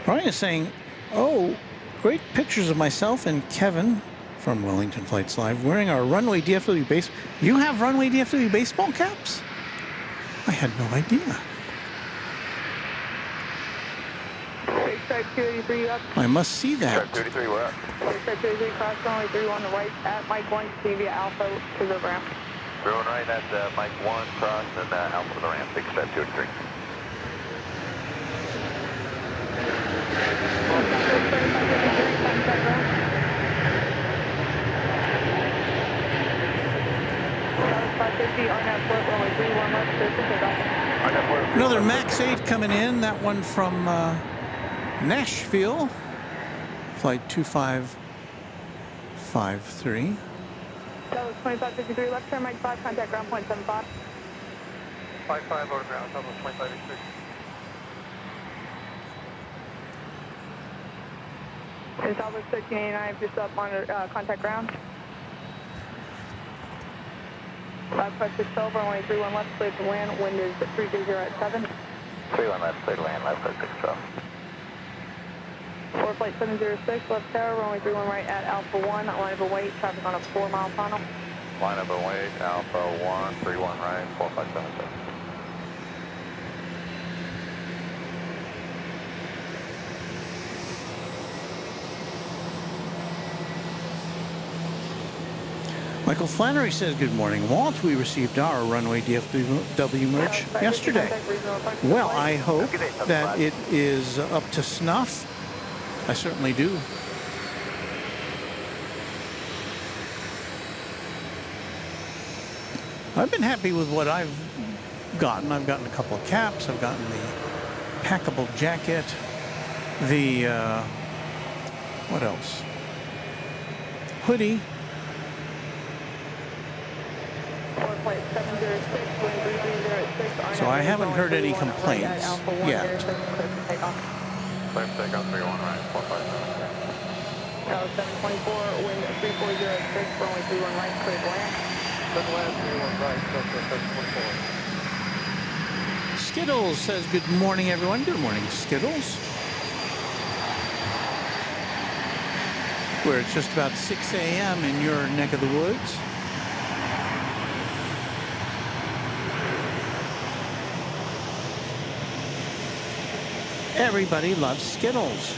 Brian is saying, oh, great pictures of myself and Kevin from Wellington Flights Live wearing our Runway DFW base. You have Runway DFW baseball caps? I had no idea. I must see that. 33, we're up. 33, cross runway 31 right at Mike 1, continue via Alpha to the ramp. 31 right at Mike 1, cross, and Alpha to the ramp, big step 2-3. Another Max 8 coming in, that one from Nashville, flight 2553. That was 2553, left turn, Mike 5, contact ground point 75. 55 over ground, almost 2583. And Southwest 1389, just up on contact ground. Southwest 612, runway 31 left, clear to land, wind is 330 at 7. 31 left, clear to land, left west 612. For flight 706, left tower, runway 31 right at Alpha 1, line of await, traffic on a 4-mile funnel. Line of await, Alpha 1, 31 right, 4577. Michael Flannery says, good morning, Walt. We received our Runway DFW merch yesterday. Well, I hope that it is up to snuff. I certainly do. I've been happy with what I've gotten. I've gotten a couple of caps. I've gotten the packable jacket, the, what else? Hoodie. So I haven't heard any complaints yet. Clear for takeoff 31 right, 457. 724, wind 3406, runway 31 right, clear to land. Good land, 31 right, Delta 724. Skittles says, good morning, everyone. Good morning, Skittles. Where it's just about 6 a.m. in your neck of the woods. Everybody loves Skittles.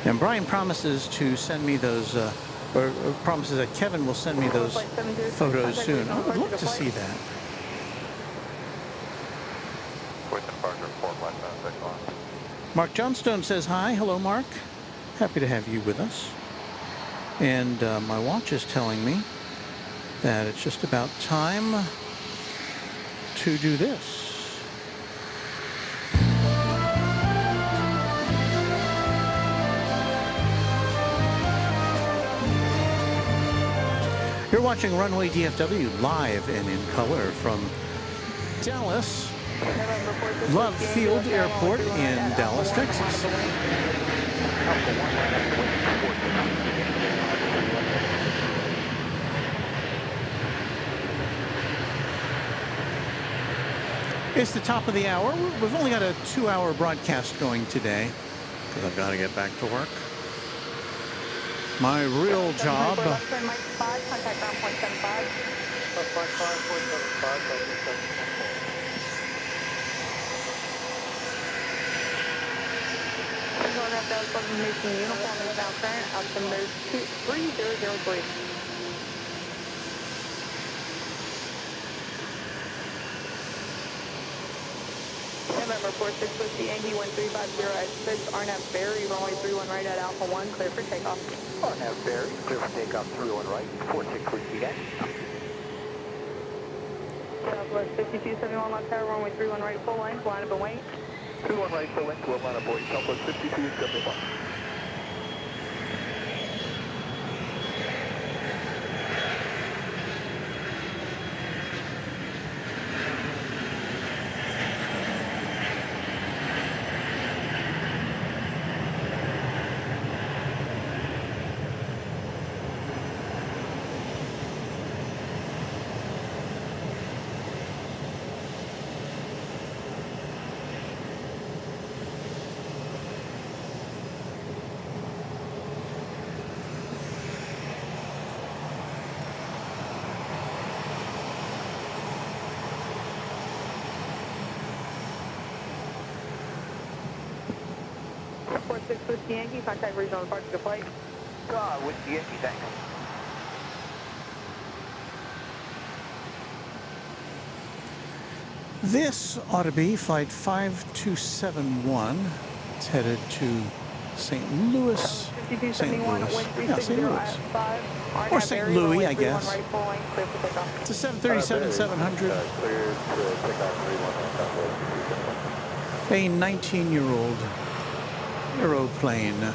And Brian promises to send me those, or promises that Kevin will send me those photos soon. I would love to see that. With departure 45761. Mark Johnstone says hi. Hello, Mark. Happy to have you with us. And my watch is telling me that it's just about time to do this. You're watching Runway DFW live and in color from Dallas Love Field Airport in Dallas, Texas. It's the top of the hour. We've only got a 2-hour broadcast going today because I've got to get back to work. My real job. November 4650 Yankee 1350 at 6, RNAV Berry, runway 31 right at Alpha 1, clear for takeoff. RNAV Berry, clear for takeoff 31 right, 4650 Yankee. Southwest 5271 left tower, runway 31 right, full length, line up and wait. 31 right, full length, we'll line up board, Southwest 5271. Whiskey Yankee, contact regional departure flight. Whiskey Yankee, thanks. This ought to be flight 5271. It's headed to St. Louis. St. Louis. Yeah, St. Louis. Or St. Louis, I guess. It's a 737-700. A 19-year-old aeroplane.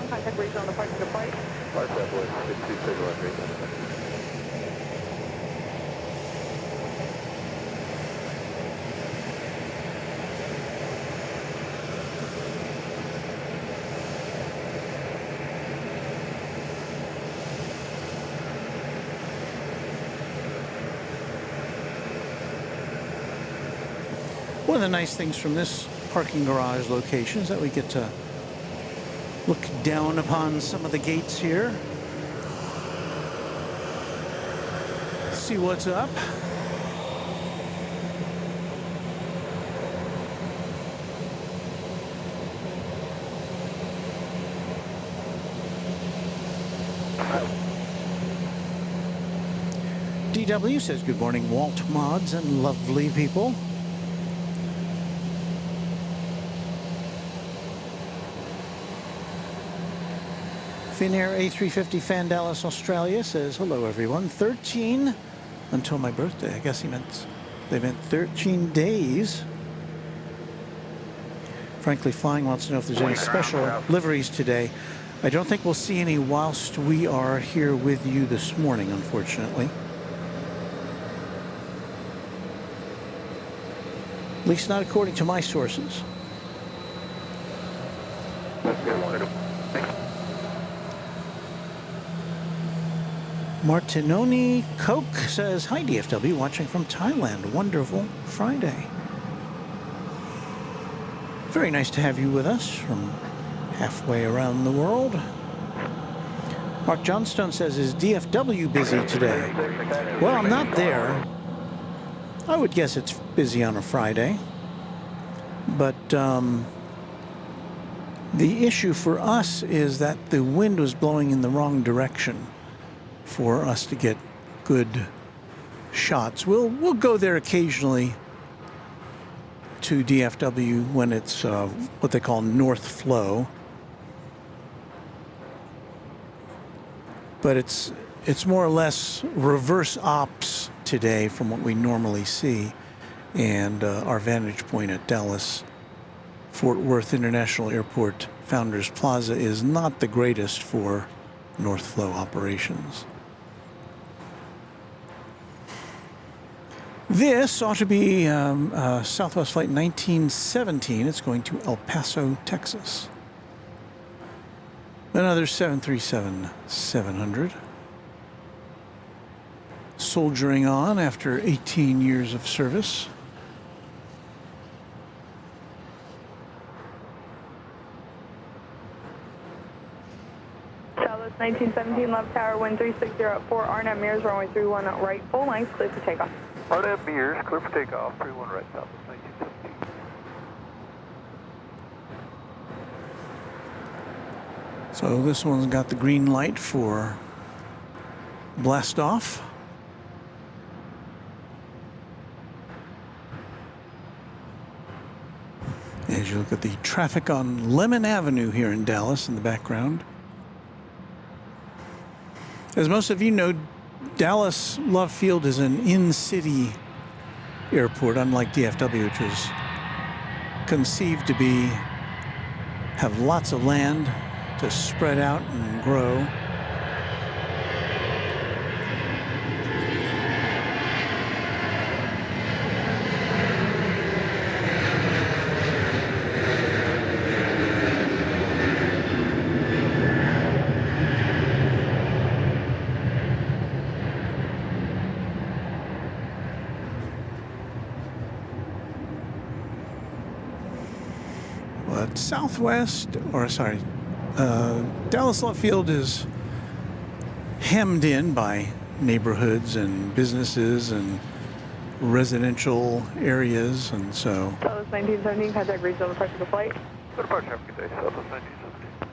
Contact regional departure to flight. One of the nice things from this parking garage location is that we get to look down upon some of the gates here. See what's up. DW says, good morning, Walt mods and lovely people. Finnair A350 fan Dallas, Australia says, hello everyone. 13 until my birthday. I guess they meant 13 days. Frankly Flying wants to know if there's any special liveries today. I don't think we'll see any whilst we are here with you this morning, unfortunately. At least not according to my sources. Martinoni Coke says, hi DFW, watching from Thailand. Wonderful Friday. Very nice to have you with us from halfway around the world. Mark Johnstone says, is DFW busy today? Well, I'm not there. I would guess it's busy on a Friday. But the issue for us is that the wind was blowing in the wrong direction for us to get good shots. We'll go there occasionally to DFW when it's what they call north flow. But it's more or less reverse ops today from what we normally see. And our vantage point at Dallas Fort Worth International Airport Founders Plaza is not the greatest for north flow operations. This ought to be Southwest Flight 1917. It's going to El Paso, Texas. Another 737-700. Soldiering on after 18 years of service. Southwest 1917, left tower, wind 360 at 4, RNAV mirrors, runway 31 right, full length, clear for takeoff. RNAV mirrors, clear for takeoff, 31 right, Southwest 1917. So this one's got the green light for blast off. As you look at the traffic on Lemon Avenue here in Dallas in the background. As most of you know, Dallas Love Field is an in-city airport, unlike DFW, which is conceived to have lots of land to spread out and grow. But Southwest, or sorry, Dallas Love Field is hemmed in by neighborhoods and businesses and residential areas, and so. Southwest 1917, contact regional departure of flight. Good departure, have a good day, Southwest 1917.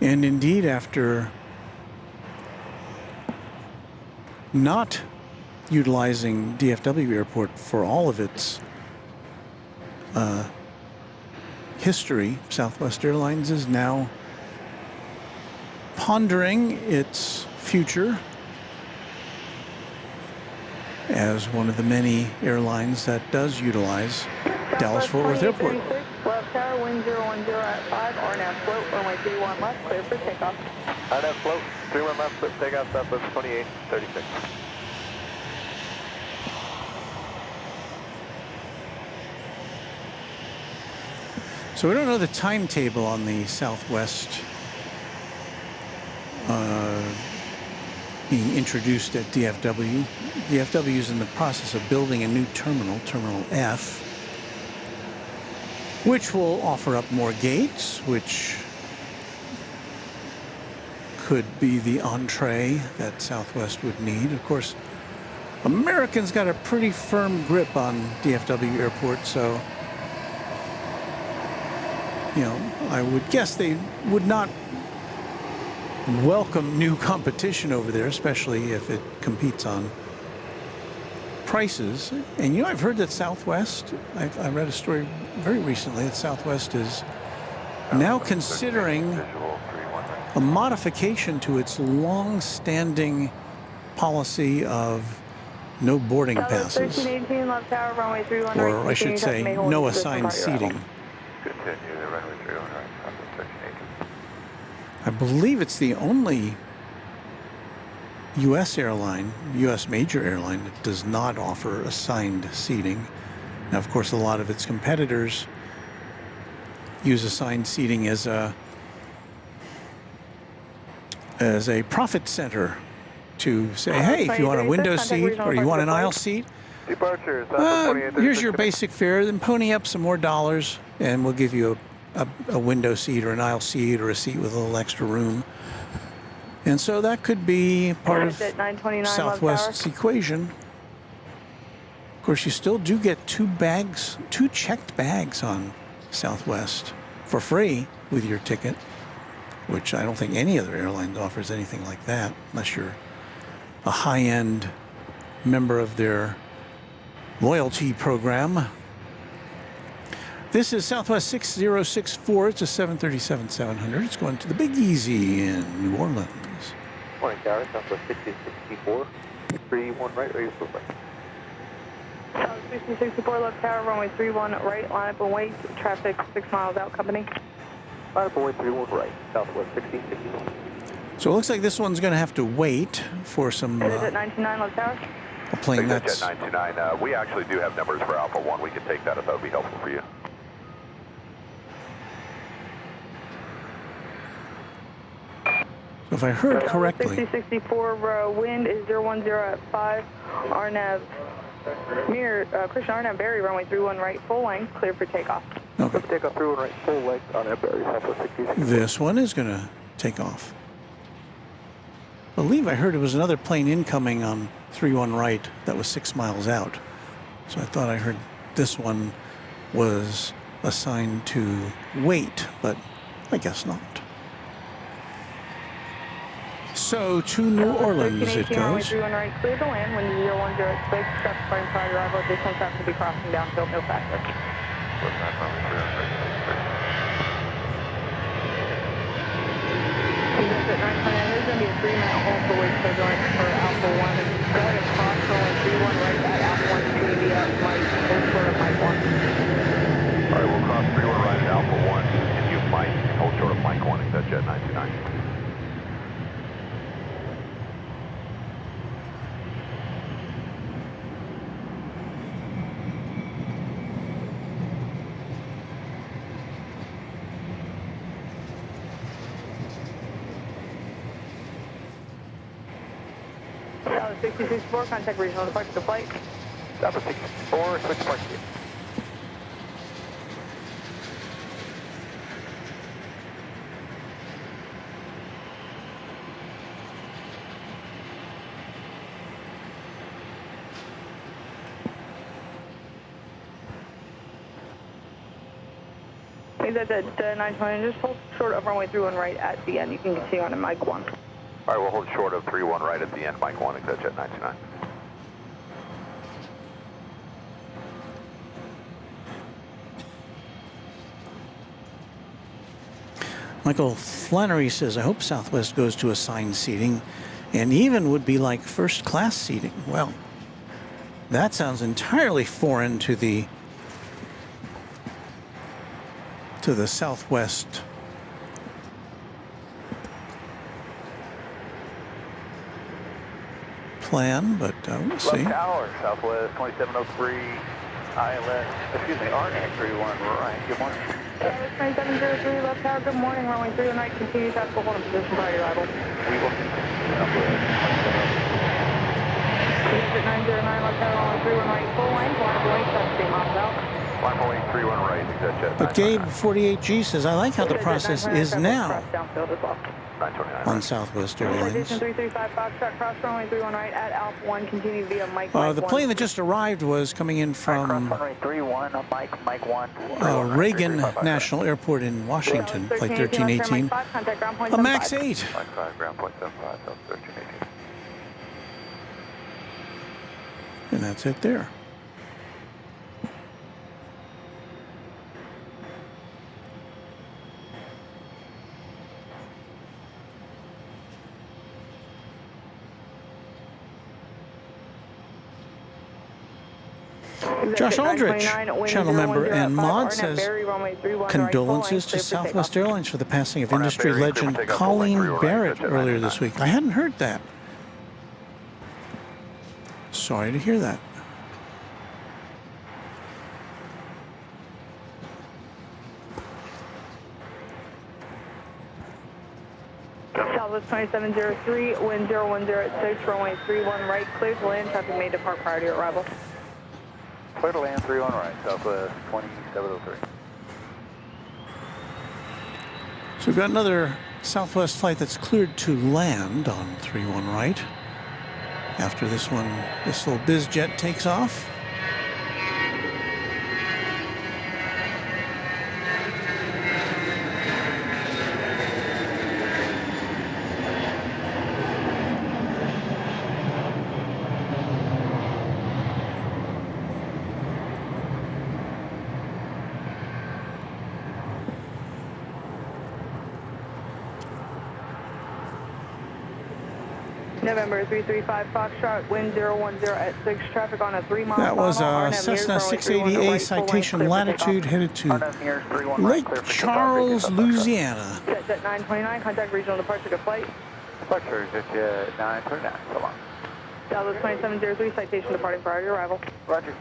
And indeed, after not utilizing DFW Airport for all of its history, Southwest Airlines is now pondering its future as one of the many airlines that does utilize Dallas Fort Worth Airport. Left tower, wind 010 at 5, RNAV float, runway 31 left, clear for takeoff. RNAV float, 31 left, clear for takeoff, Southwest 2836. So we don't know the timetable on the Southwest being introduced at DFW. DFW is in the process of building a new terminal, Terminal F, which will offer up more gates, which could be the entree that Southwest would need. Of course, Americans got a pretty firm grip on DFW Airport, so, you know, I would guess they would not welcome new competition over there, especially if it competes on prices. And you know, I've heard that Southwest, I read a story very recently that Southwest is now considering a modification to its long-standing policy of no boarding passes, 1318 left tower, runway 31 right. or I should say no assigned seating. Continue the runway 31 right, Southwest 1318. I believe it's the only U.S. airline, U.S. major airline, that does not offer assigned seating. Now, of course, a lot of its competitors use assigned seating as a profit center to say, hey, if you want a window seat or you want an aisle seat, Departure, here's your basic fare, then pony up some more dollars and we'll give you a window seat or an aisle seat or a seat with a little extra room. And so that could be part of Southwest's equation. Of course, you still do get two checked bags on Southwest for free with your ticket, which I don't think any other airline offers anything like that, unless you're a high-end member of their loyalty program. This is Southwest 6064. It's a 737-700. It's going to the Big Easy in New Orleans. Morning, tower, Southwest 6064. 31 right, ready for flight. Southwest 6064 left tower, runway 31 right, line up and wait. Traffic 6 miles out, company. Line up and wait, 31 right, Southwest 6064. So it looks like this one's going to have to wait for some... It is at 929 left tower. A plane that's... Jet 929, we actually do have numbers for Alpha 1. We could take that if that would be helpful for you. So if I heard correctly... 6064 wind is 010 at 5. RNAV near Christian RNAV Berry, runway 31 right, full length, clear for takeoff. Okay. Takeoff 31 right, full length on Berry, Southwest 6064. This one is going to take off. I believe I heard it was another plane incoming on 31 right that was 6 miles out. So I thought I heard this one was assigned to wait, but I guess not. So to New Orleans it goes. 31 right, clear to land, wind 010 at 6, specifying prior arrival at distance have to be crossing downhill, no factor. At 929, there's going to be a 3-minute hold for wait scheduling for Alpha 1. Go ahead and cross runway 31 right at Alpha 1 to via Mike, hold short of Mike 1. All right, we'll cross 31 right at Alpha 1, and you might hold short of Mike 1, except Jet 929. South 6064, contact regional departure to flight. South 64, switch departure. That's at 920, just hold short of runway 31 right at the end. You can continue on to Mike 1. All right, we'll hold short of 31 right at the end, Mike 1, except Jet 929. Michael Flannery says, I hope Southwest goes to assigned seating and even would be like first class seating. Well, that sounds entirely foreign to the Southwest plan, but we'll see. Tower, Southwest 2703, RNAV 31 right. Good morning. Dallas 2703, left tower, good morning, runway 31 right, continue tactical hold in position prior to arrival. We will continue up with Exit 909, left tower, runway 31 right, full length, line of way, touch 3 miles out. Line 31 right, exit jet. But Gabe 48G says, I like how the process is now on Southwest Airlines. Citation 335 Foxtrot, cross runway 31 right at Alpha 1, continue via Mike The plane that just arrived was coming in from runway 31, Mike 1. Reagan National Airport in Washington, flight 1318. A MAX 8. Mike 5, ground point 75, South 1318. And that's it there. Josh Aldrich, channel member and mod, says condolences to Southwest Airlines for the passing of industry legend Colleen Barrett earlier this week. I hadn't heard that. Sorry to hear that. Southwest 2703, wind 010 at 6, runway 31 right, cleared to land, traffic may depart prior to your arrival. Clear to land 31 right, Southwest 2703. So we've got another Southwest flight that's cleared to land on 31 right. After this one, this little biz jet takes off. November 335 Foxtrot, wind 010 at 6, traffic on a 3 mile. That was a Cessna 680A Citation Latitude headed to Lake Charles, Louisiana. Jet 929, contact regional departure to flight. Departure jet 929, so long. Dallas 2703, citation departing prior to arrival. Roger.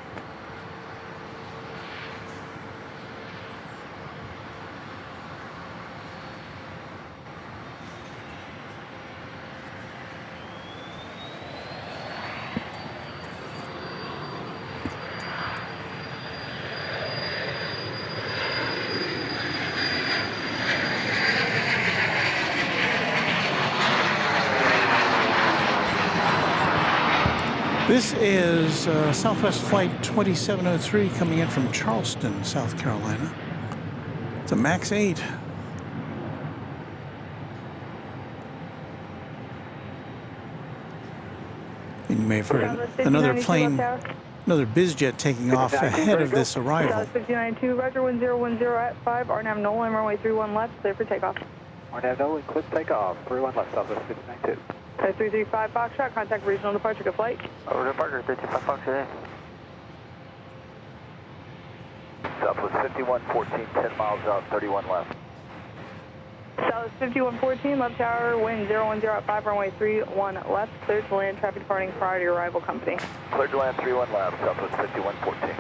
This is Southwest Flight 2703 coming in from Charleston, South Carolina. It's a MAX 8. And you may have heard another plane, another bizjet taking off ahead of this arrival. Dallas 59.2, roger, wind 010 at 5, RNAV Nolan, runway 31 left, clear for takeoff. RNAV Nolan, clear for takeoff, 31 left, Southwest 59.2. 335 Foxtrot, contact regional departure to flight. Over departure, 335 Foxtrot. Southwest 5114, 10 miles out, 31 left. Southwest 5114, left tower, wind 010 at 5, runway 31 left, clear to land, traffic departing prior to your arrival company. Clear to land 31 left, Southwest 5114.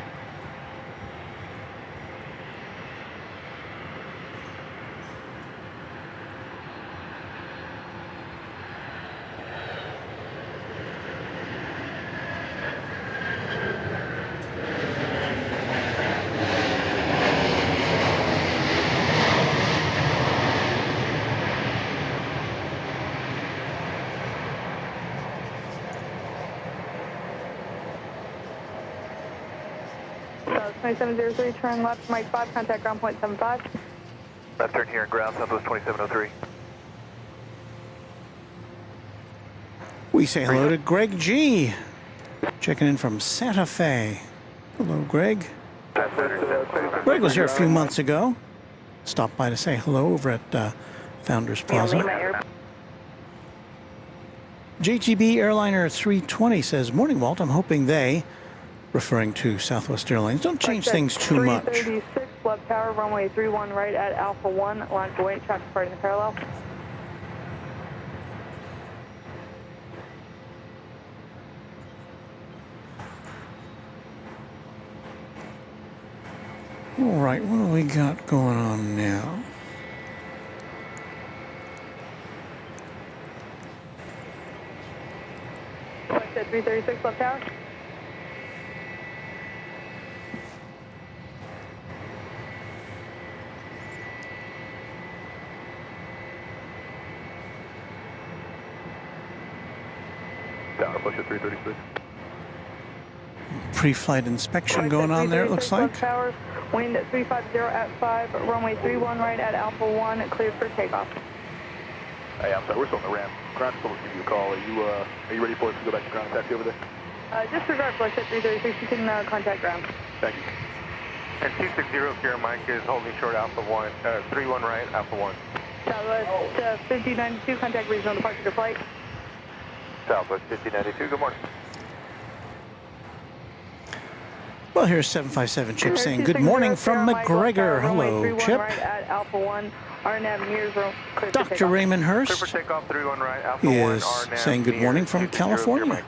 Southwest 2703, turn left, Mike 5, contact ground point 75. Left turn here in ground, Southwest 2703. We say hello to Greg G, checking in from Santa Fe. Hello, Greg. Greg was here a few months ago. Stopped by to say hello over at Founders Plaza. JTB Airliner 320 says, morning, Walt. I'm hoping they, referring to Southwest Airlines, don't change things too much. 336, left tower, runway 31 right at Alpha 1, line for weight, traffic departing the parallel. All right, what do we got going on now? Flight 336 left tower. Tower, push at 336. Pre-flight inspection going on there, it looks like. Towers, wind at 350 at 5, runway 31 right at Alpha 1, cleared for takeoff. Hey, I'm sorry, we're still on the ramp. Ground control will give you a call. Are you ready for us to go back to ground taxi over there? Disregard flight 336, you can contact ground. Thank you. And 260 here, Mike is holding short Alpha 1, 31 right, Alpha 1. Southwest 5092, contact regional departure to flight. Southwest 5092, good morning. Well, here's 757 Chip saying good morning from McGregor. Hello, Chip. Right at Alpha 1, RNAV near 0, clear for Dr. takeoff. Raymond Clear Hurst for takeoff, 31 right, Alpha 1, is RNAV saying good morning from California.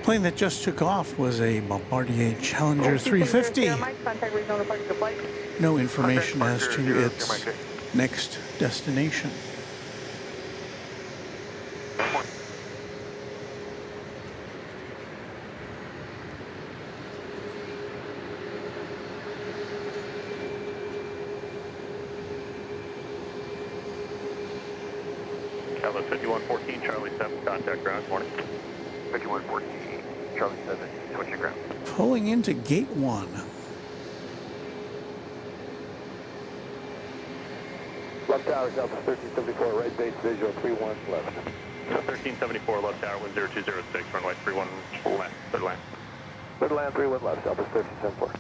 Plane that just took off was a Bombardier Challenger 350. Contact regional departure to flight. No information as to its next destination. Caliber 5114, Charlie 7, contact ground, morning. 5114, Charlie 7, switching ground. Pulling into gate 1. Left tower, Southwest 1374, right base, visual 31 left. 1374, left tower, wind 0206, runway 31 left, third line. Third land, 31 left, Southwest 1374.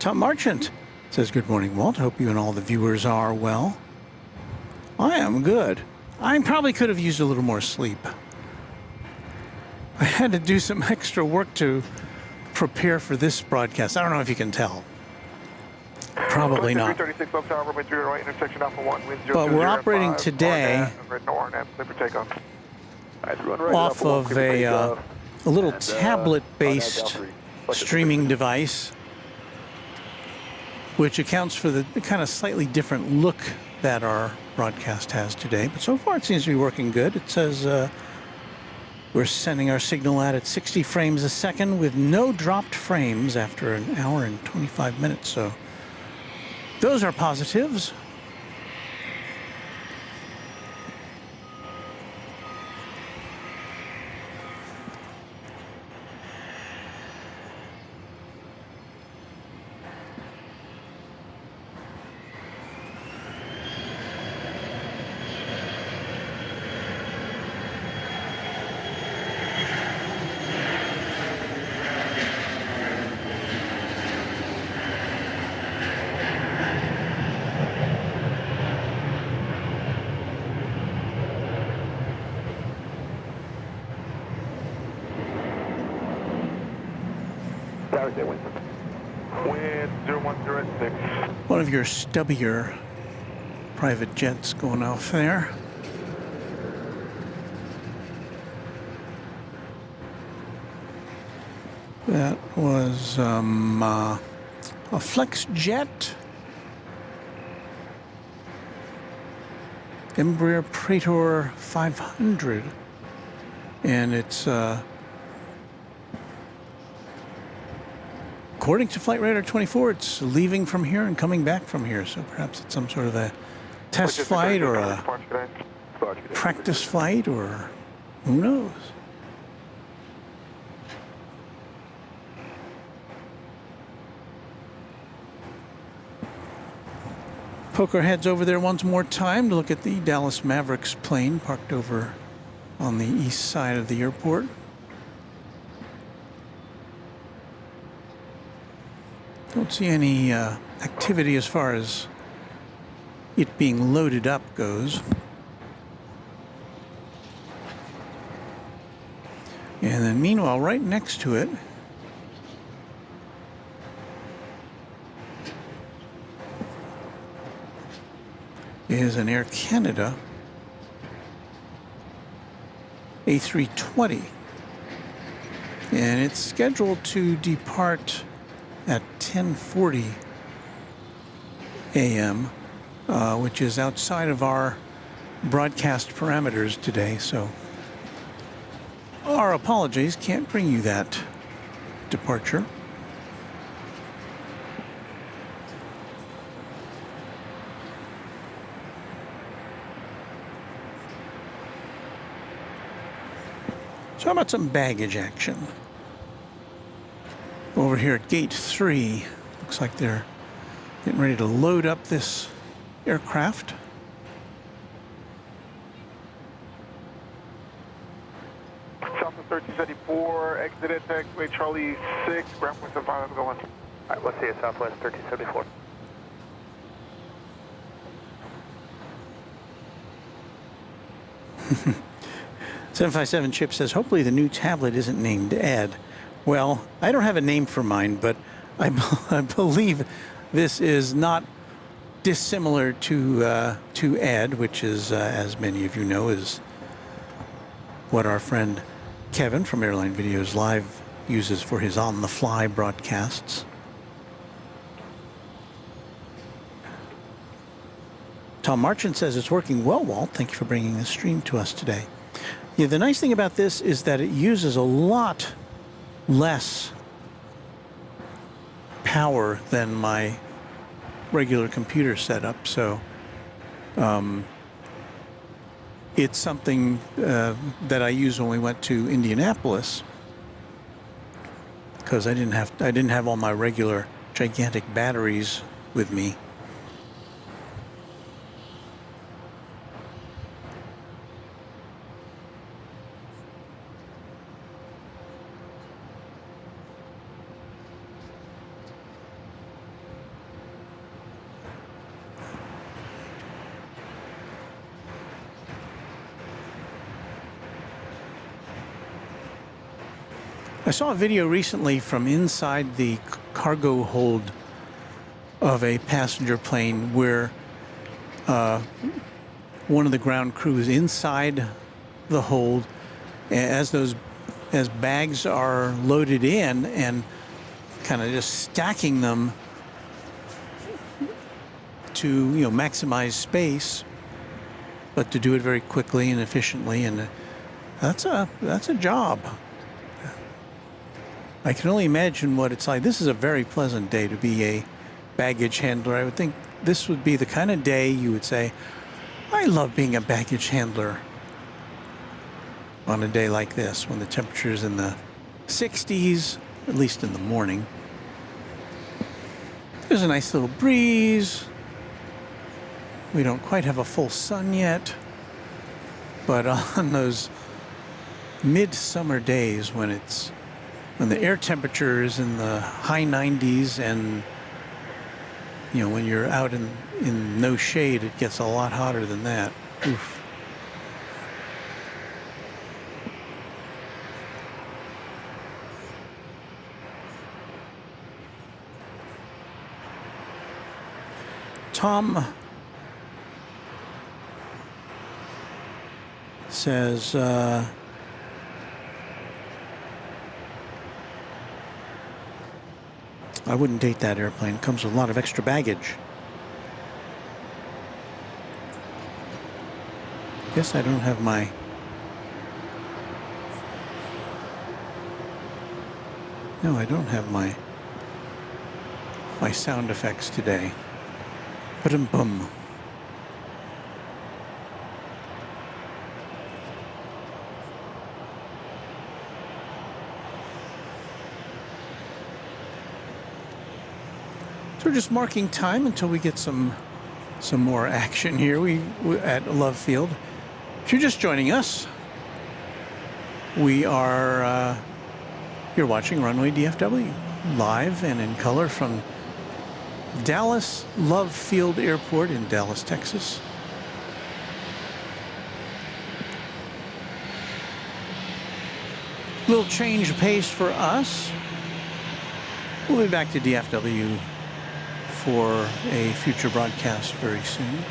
Tom Marchant says, good morning, Walt. Hope you and all the viewers are well. I am good. I probably could have used a little more sleep. I had to do some extra work to prepare for this broadcast. I don't know if you can tell. Probably not. 336 left tower, runway 3 right, intersection Alpha 1, wind 020 But we're at operating 5, today RNAV, no RNAV, clear for takeoff. off of a little tablet-based streaming device, which accounts for the kind of slightly different look that our broadcast has today. But so far it seems to be working good. It says we're sending our signal out at 60 frames a second with no dropped frames after an hour and 25 minutes. So those are positives. Wind 010 at 6. One of your stubbier private jets going off there. That was a Flex jet Embraer Praetor 500. And it's, according to Flight Radar 24, it's leaving from here and coming back from here. So perhaps it's some sort of a test flight or a practice flight, or who knows? Poke our heads over there once more time to look at the Dallas Mavericks plane parked over on the east side of the airport. Don't see any activity as far as it being loaded up goes. And then meanwhile, right next to it is an Air Canada A320. And it's scheduled to depart at 10:40 a.m., which is outside of our broadcast parameters today. So our apologies, can't bring you that departure. So how about some baggage action? Over here at gate 3, looks like they're getting ready to load up this aircraft. Southwest 1374, exit at taxiway Charlie 6, ground point 75, I'm going. All right, let's see you, Southwest 1374. $757 Chip says, hopefully the new tablet isn't named Ed. Well, I don't have a name for mine, but I believe this is not dissimilar to Ed, which is, as many of you know, is what our friend Kevin from Airline Videos Live uses for his on-the-fly broadcasts. Tom Marchand says it's working well, Walt. Thank you for bringing this stream to us today. Yeah, the nice thing about this is that it uses a lot less power than my regular computer setup, so it's something that I used when we went to Indianapolis, because I didn't have all my regular gigantic batteries with me. I saw a video recently from inside the cargo hold of a passenger plane where one of the ground crew is inside the hold as bags are loaded in, and kind of just stacking them to maximize space, but to do it very quickly and efficiently, and that's a job. I can only imagine what it's like. This is a very pleasant day to be a baggage handler. I would think this would be the kind of day you would say, I love being a baggage handler on a day like this, when the temperature is in the 60s, at least in the morning. There's a nice little breeze. We don't quite have a full sun yet, but on those midsummer days when the air temperature is in the high 90s, and when you're out in no shade, it gets a lot hotter than that. Oof. Tom says, I wouldn't date that airplane. It comes with a lot of extra baggage. Guess I don't have my... No, I don't have my sound effects today. Ba-dum-bum. So we're just marking time until we get some more action here. We at Love Field. If you're just joining us, we are you're watching Runway DFW live and in color from Dallas Love Field Airport in Dallas, Texas. Little change of pace for us. We'll be back to DFW for a future broadcast very soon.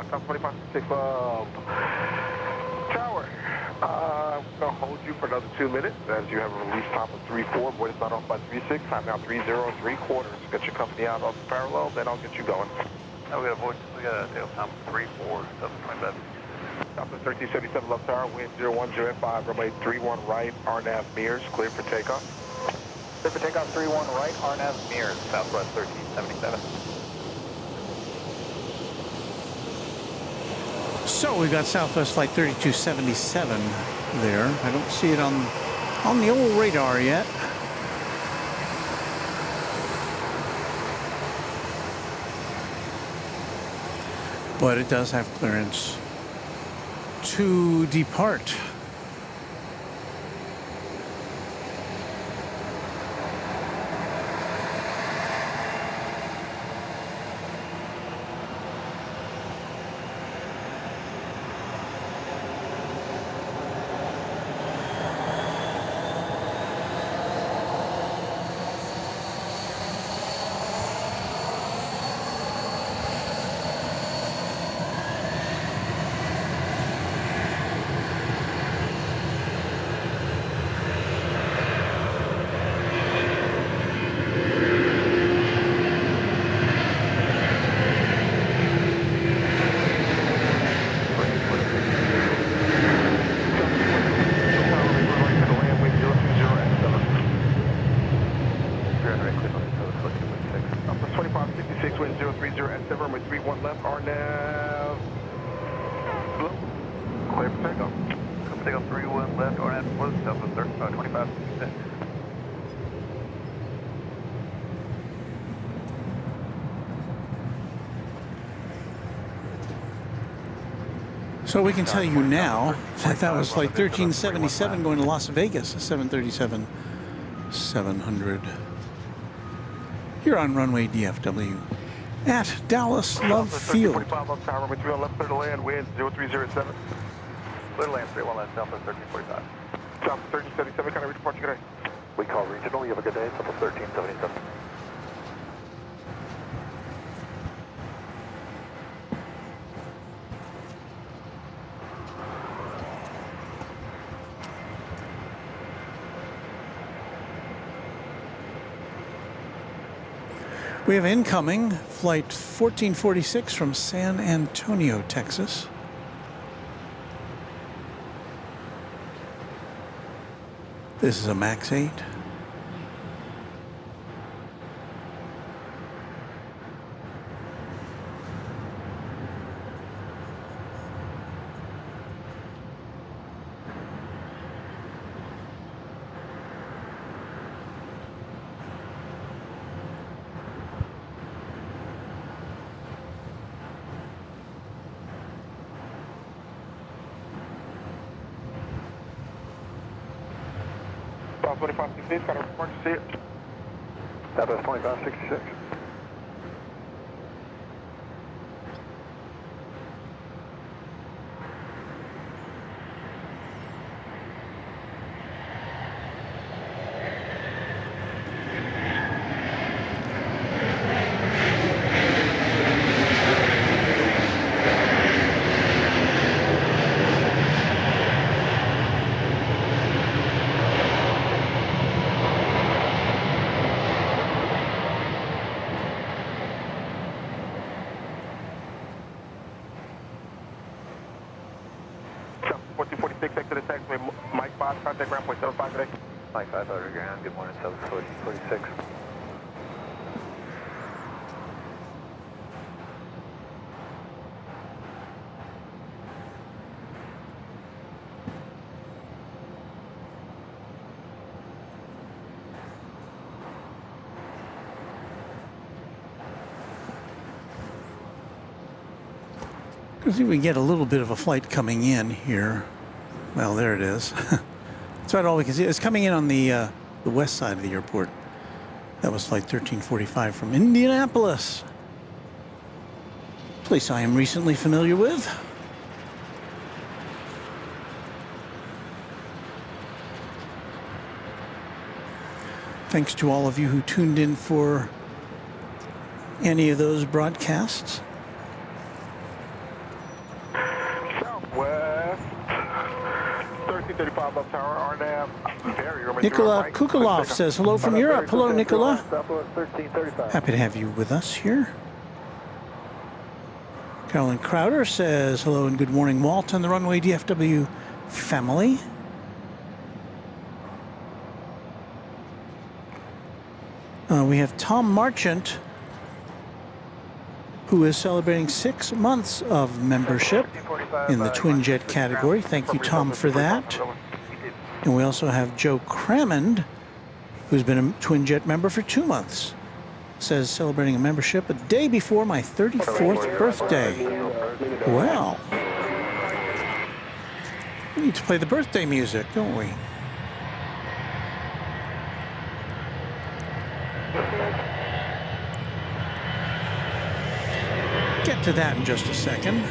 South 2566 Tower. I'm going to hold you for another 2 minutes as you have a release time of 3-4. Void is not off by 3-6. Time now 3-0-3/4. Get your company out off the parallel, then I'll get you going. Now we got a tail time of 3-4, 727. Southwest 1377 Love Tower, wind 010-5, runway 31 right, RNAV mirrors, clear for takeoff. Clear for takeoff 31 right, RNAV mirrors, Southwest 1377. So we've got Southwest Flight 3277 there. I don't see it on the old radar yet. But it does have clearance to depart. So we can tell you now that that was Flight 1377 going to Las Vegas, a 737-700. Here on Runway DFW at Dallas Love Field. 45 Love Tower, runway 3 left, clear to land, wind 0307. Clear to land, 31 left, Southwest 1345. Southwest 1377, can I read departure today? We call regional, you have a good day, Southwest 1377. We have incoming Flight 1446 from San Antonio, Texas. This is a MAX 8. South 2566, got a emergency. Southwest 2566. Exit the taxiway, Mike 5, contact ground point 75 today. Mike 5, outer ground, good morning, 746. See, we get a little bit of a flight coming in here. Well, there it is. That's about all we can see. It's coming in on the west side of the airport. That was flight 1345 from Indianapolis. Place I am recently familiar with. Thanks to all of you who tuned in for any of those broadcasts. Southwest 1335 up tower, RNAV, barrier. Nikola Kukulov says hello from Europe. Hello, Nikola. Southwest 1335. Happy to have you with us here. Carolyn Crowder says hello and good morning, Walt, and the Runway DFW family. We have Tom Marchant, who is celebrating 6 months of membership in the twin jet category. Thank you, Tom, for that. And we also have Joe Crammond, who's been a twin jet member for 2 months. Says celebrating a membership a day before my 34th birthday. Well, we need to play the birthday music, don't we? Get to that in just a second.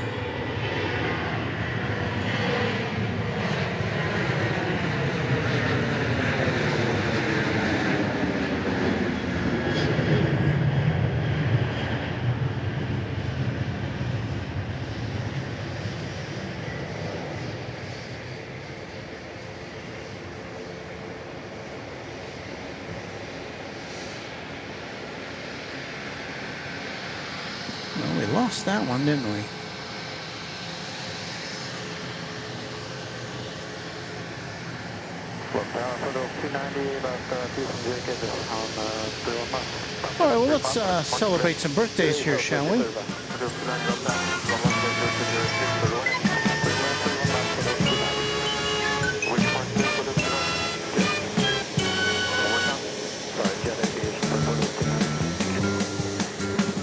Lost that one, didn't we? All right, well, let's celebrate some birthdays here, shall we?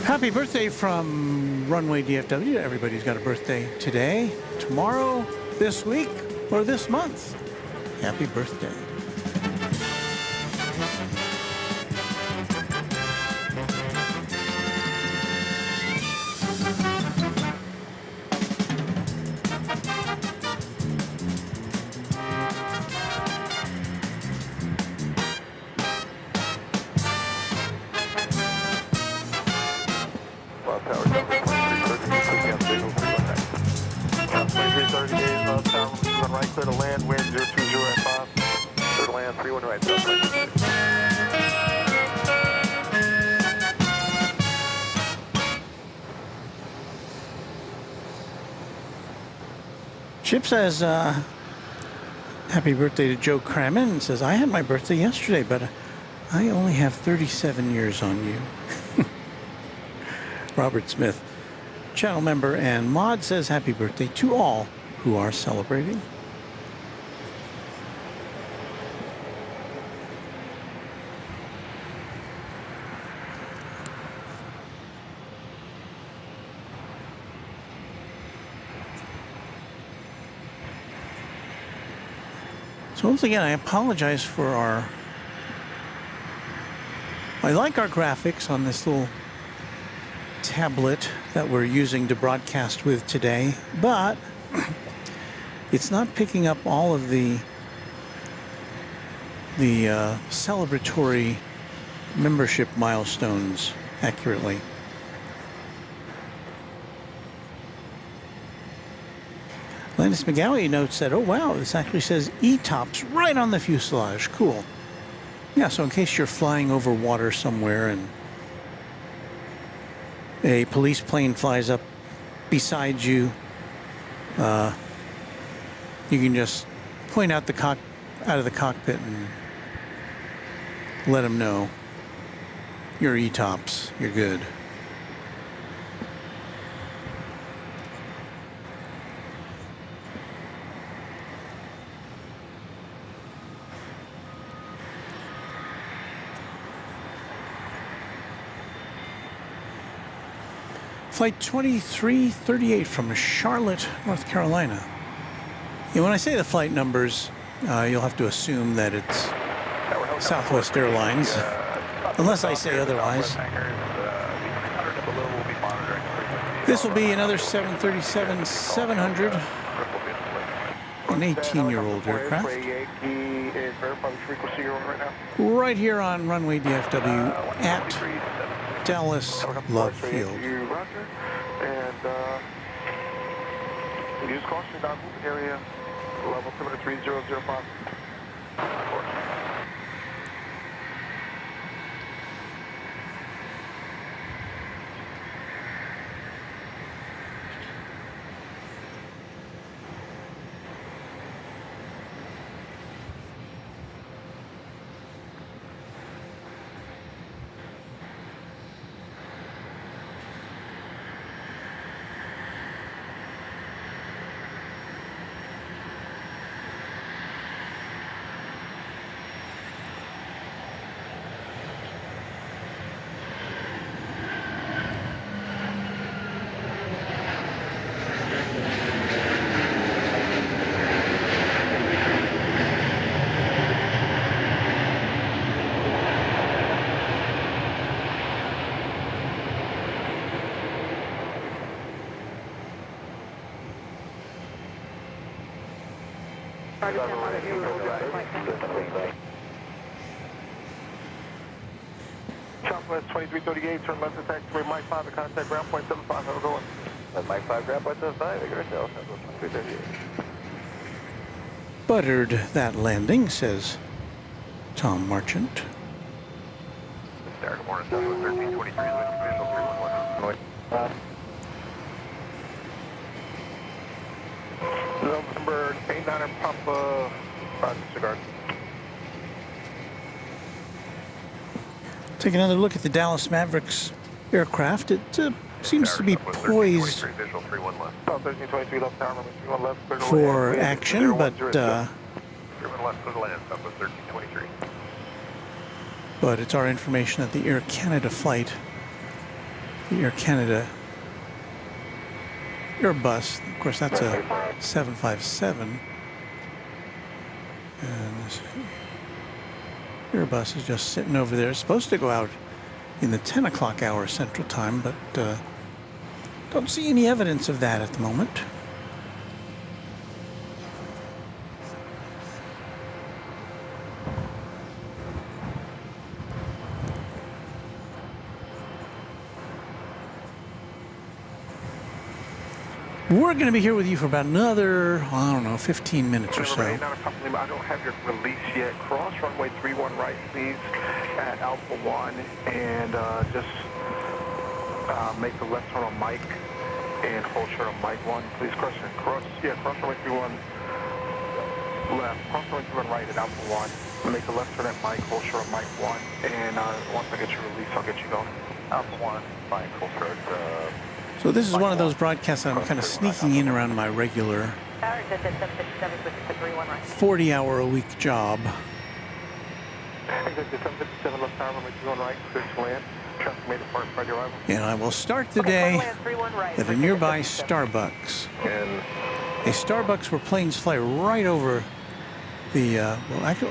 Happy birthday from Runway DFW. Everybody's got a birthday today, tomorrow, this week, or this month. Happy birthday. Chip says, happy birthday to Joe Crammond, and says, I had my birthday yesterday, but I only have 37 years on you. Robert Smith, channel member and mod, says, happy birthday to all who are celebrating. So once again, I apologize for our... I like our graphics on this little tablet that we're using to broadcast with today, but it's not picking up all of the celebratory membership milestones accurately. Landis McGowie notes that, oh wow, this actually says E-tops right on the fuselage. Cool. Yeah, so in case you're flying over water somewhere and a police plane flies up beside you, you can just point out out of the cockpit and let them know you're E-tops, you're good. Flight 2338 from Charlotte, North Carolina. And when I say the flight numbers, you'll have to assume that it's Southwest Airlines, unless I say otherwise. This will be another 737-700, an 18-year-old aircraft. Right here on runway DFW at Dallas Love Field. And use caution down area, level 3005. Southwest 2338, turn left to taxiway Mike 5 to contact ground point 75. How are we going? Mike 5, ground point 75, Igor Hotel, Southwest 2338. Buttered that landing, says Tom Marchant. Good morning, Southwest 1323, visual 311. November 89 Papa, Cigar. Take another look at the Dallas Mavericks aircraft. It seems to be poised for action, but it's our information that the Air Canada flight, the Air Canada Airbus, of course that's a 757, and this Airbus is just sitting over there. It's supposed to go out in the 10 o'clock hour Central Time, but don't see any evidence of that at the moment. We're going to be here with you for about another, I don't know, 15 minutes or so. I don't have your release yet. Cross runway 31 right, please, at Alpha 1, and just make the left turn on Mike and hold short on Mike 1. Please cross runway 31 left, cross runway 31 right at Alpha 1. Make the left turn at Mike, hold short on Mike 1, and once I get your release, I'll get you going. Alpha 1, Mike, hold short. So this is one of those broadcasts I'm kind of sneaking in around my regular 40-hour-a-week job. And I will start the day at a nearby Starbucks. A Starbucks where planes fly right over well, actually,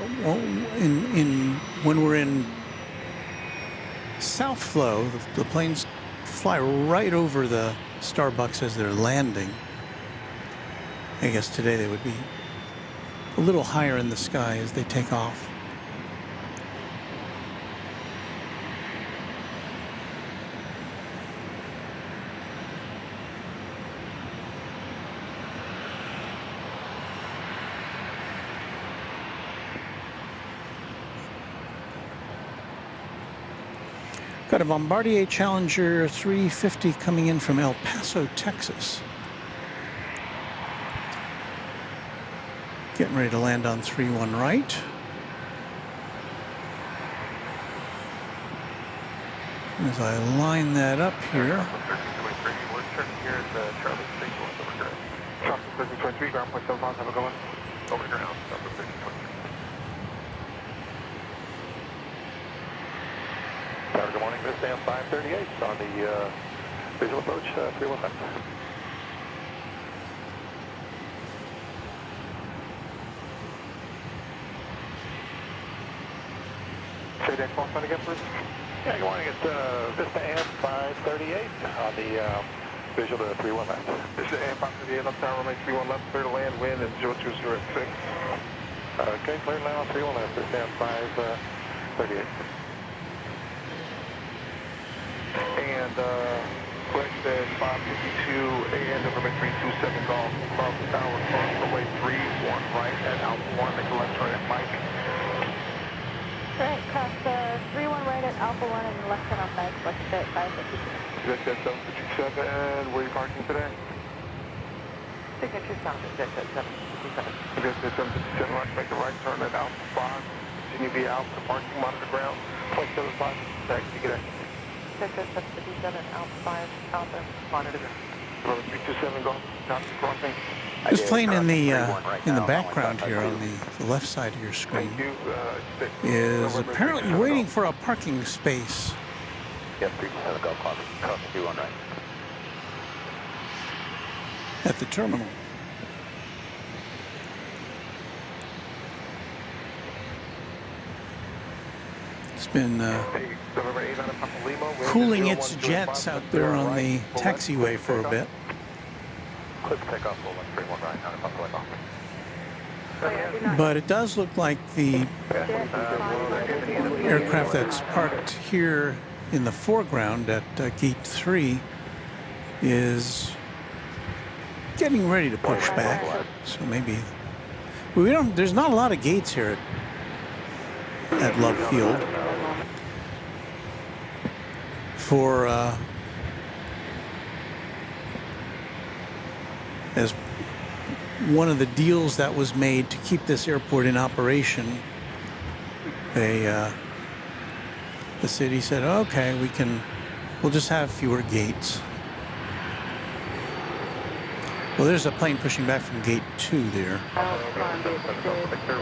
when we're in South Flow, the planes fly right over the Starbucks as they're landing. I guess today they would be a little higher in the sky as they take off. Got a Bombardier Challenger 350 coming in from El Paso, Texas. Getting ready to land on 3-1 right. As I line that up here. We're turning here at Charlie 1323, ground point 7 miles, have a go over the ground, number 1323. Good morning, this is 538 on the visual approach 315. Say that call sign again, please. Yeah, good morning, it's Vista AM 538 on the visual to 315. This is AM 538, left tower, runway 31 left, clear to land, wind, and 0206. Okay, clear now, 315, Vista AM 538. And correct at 552 and runway 327 golf, above the tower, cross runway 31 right at Alpha 1, make a left turn at Mike. Alright, cross 3-1 right at Alpha 1 and left turn off Mike, left at 552. That's at 757, where are you parking today? Signature sound is at 757. That's at 757, right, make a right turn at Alpha 5, continue via Alpha parking, monitor ground, 0.75, taxi, get in. 757, Alpha 5, Alpha, monitor ground. Runway 327 golf, taxi crossing. This plane in the background here on the left side of your screen is apparently waiting for a parking space. Yes, 327 golf, crossing 31 right. At the terminal. It's been cooling its jets out there on the taxiway for a bit. Click takeoff, 31 right, not a off. But it does look like the aircraft that's parked here in the foreground at Gate 3 is getting ready to push back. So maybe there's not a lot of gates here at Love Field for as one of the deals that was made to keep this airport in operation. The city said, okay, we'll just have fewer gates. Well, there's a plane pushing back from gate 2 there.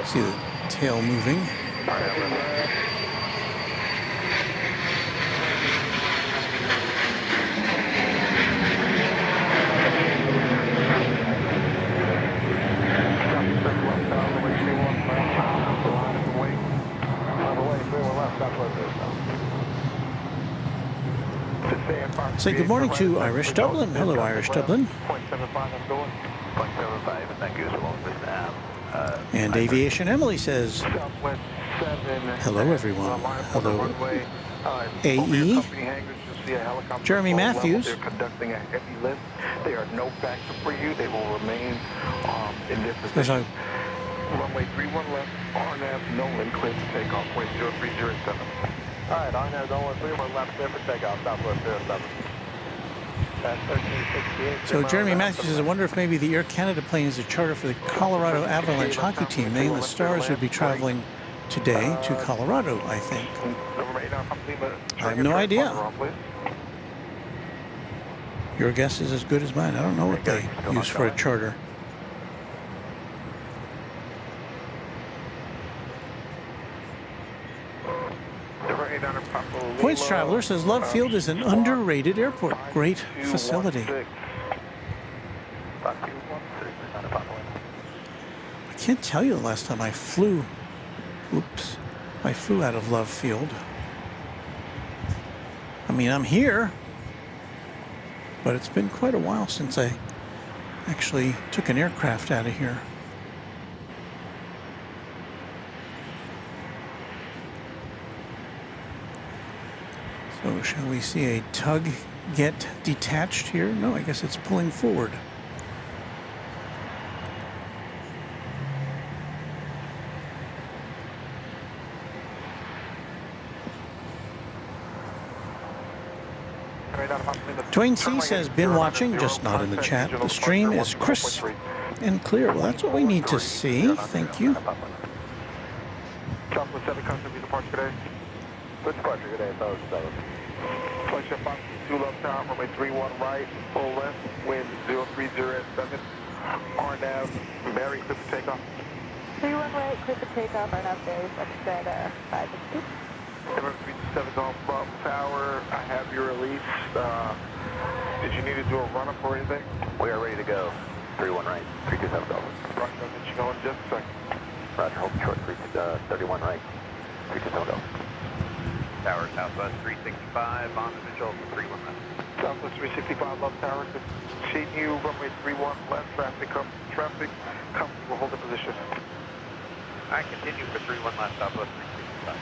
See the tail moving. Say good morning to Irish Dublin. Hello, Irish Dublin. 0.75, I'm going. 0.75, thank you, so long as And Aviation Emily says, hello, everyone. Hello, AE. Jeremy Matthews. They're conducting a heavy lift. They are no factor for you. They will remain in this position. Runway 31 left, RNAV, Nolan, clear for takeoff, point 0307. All right, RNAV, Nolan, 31 left, clear for takeoff, Southwest 07. That's 1368. So Jeremy Matthews says, I wonder if maybe the Air Canada plane is a charter for the Colorado Avalanche hockey team. They and the Stars would be traveling today to Colorado, I think. I have no idea. Your guess is as good as mine. I don't know what they use for a charter. Points Traveler says Love Field is an underrated airport. Great facility. I can't tell you the last time I flew. Oops. I flew out of Love Field. I mean, I'm here, but it's been quite a while since I actually took an aircraft out of here. So shall we see a tug get detached here? No, I guess it's pulling forward. Dwayne C says, been watching, just not in the chat. The stream is crisp and clear. Well, that's what we need to see. Thank you. Southwest 7, contact departure today. Good departure today, Southwest 7. Flight ship box 2 left tower, runway 31 right, full left, wind 030 at 7. RNAV, Mary, clear for takeoff. 31 right, clear for takeoff, RNAV Barry, flight at 562. 737 off Bravo Tower, I have your release. Did you need to do a run-up or anything? We are ready to go. 31 right, 327 Delta. Roger, I'll get you going in just a second. Roger, hold short, 31 right, 327 Delta. Tower Southwest 365 on the visual 31 left. Southwest 365 left tower, continue, runway 31 left, traffic, we'll hold the position. I continue for 31 left, Southwest 365.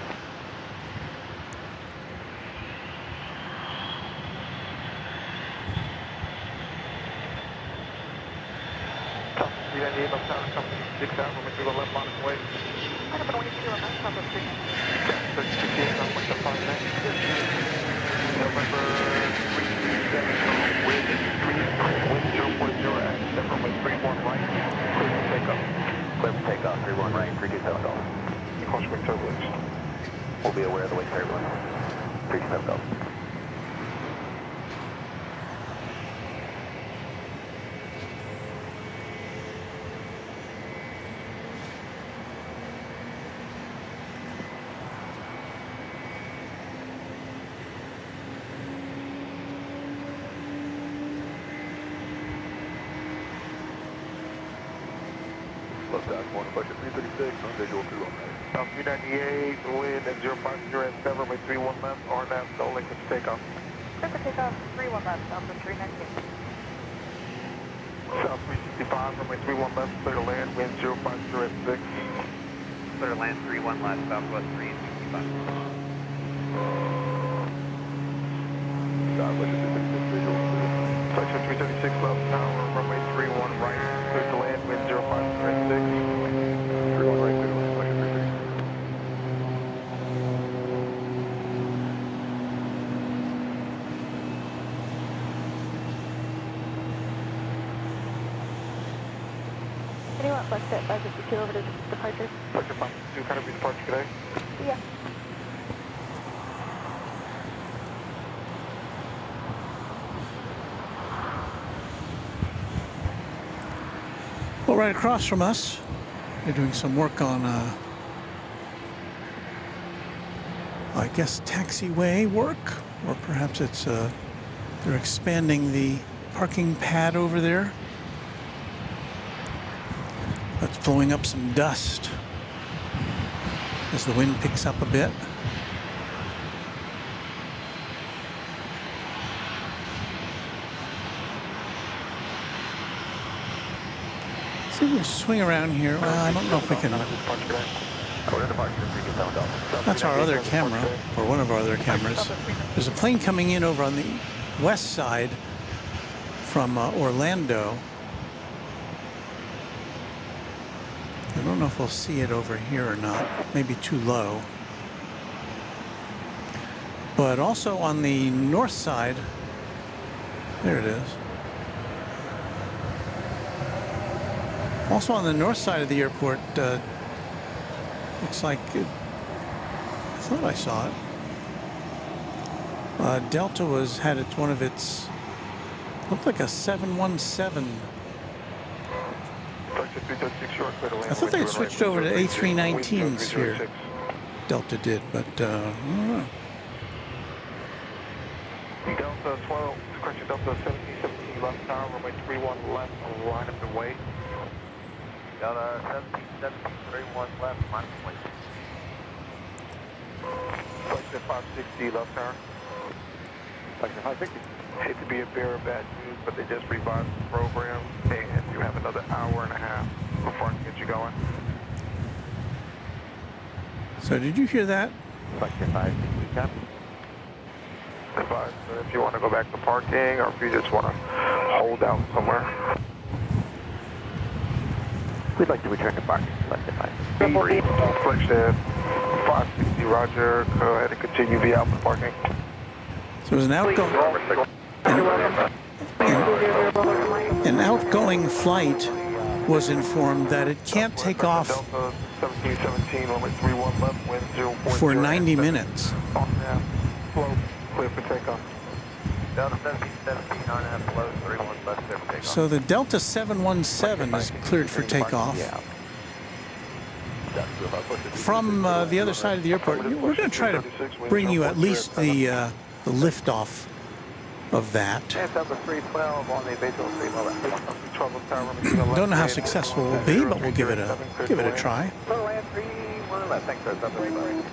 Southwest 398 left tower, company 6 out, runway 31 left, on its way. Number 22 on that, Southwest 3. Southwest 5 November 337, wind 0.0 at runway 31 right, clear for takeoff. Clear for takeoff, 31 right, 327 Delta. Crosswind turbulence. We'll be aware of the wake turbulence. 327 Delta. Left corner, budget 336 on visual 2 on right. South 398, wind at 050 at 7, runway 31 left, RNAV, no link with takeoff. Clear for takeoff, 31 left, Southwest 398. South 365, runway 31 left, clear to land, wind 050 at 6. Clear to land 31 left, Southwest 365. Southwest 336 visual 2. Section 336 left tower, runway 31 right, clear to land, wind 050 at 6. 31 right, clear to land, budget 336. Anyone left at 552 over to departure? Section 552, kind of be departure today. Yeah. Well, right across from us, they're doing some work on, I guess, taxiway work, or perhaps it's, they're expanding the parking pad over there. That's blowing up some dust as the wind picks up a bit. See if we can swing around here. Well, I don't know if we can. That's our other camera, or one of our other cameras. There's a plane coming in over on the west side from Orlando. I don't know if we'll see it over here or not. Maybe too low. But also on the north side, there it is. Also on the north side of the airport, looks like I thought I saw it. Delta had one of its, looked like a 717. I thought they had switched over to A319s here. Delta did, but I don't know. Delta 12, correction, Delta 1717 left tower, runway 31 left, line up the way. Delta 1731 left, minus point. Section 560 left turn. Section 560. Hate to be a bearer of bad news, but they just revised the program, and you have another hour and a half before I can get you going. So did you hear that? Section 560, copy. Advise if you want to go back to parking, or if you just want to hold out somewhere. We'd like to return to parking. Section 560. Section 560, roger. Go ahead and continue via out to parking. So it was an outgoing flight was informed that it can't take off Delta 1717, runway 31 left, wind 0.0. for 90 minutes. On nav, flow, clear for takeoff. Delta 1717 on F, low 31 left, clear for takeoff. So the Delta 717 is cleared for takeoff. From the other side of the airport, we're going to try to bring you at least the liftoff of that. Delta 312 on the visual 312. Don't know how successful we'll be, but we'll give it a try. Low land 31 left, thanks, sir. Delta 312.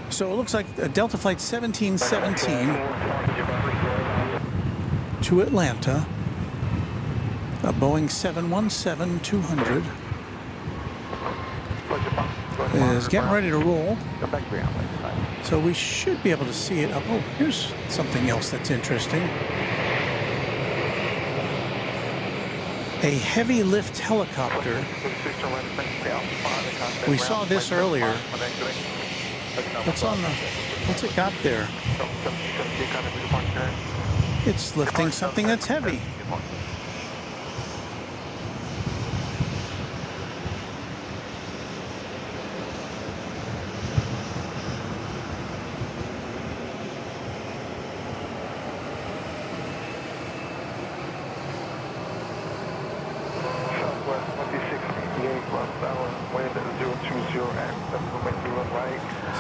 So it looks like a Delta Flight 1717 to Atlanta, a Boeing 717-200 is getting ready to roll. So we should be able to see it. Oh, here's something else that's interesting. A heavy lift helicopter. We saw this earlier. What's it got there? It's lifting something that's heavy.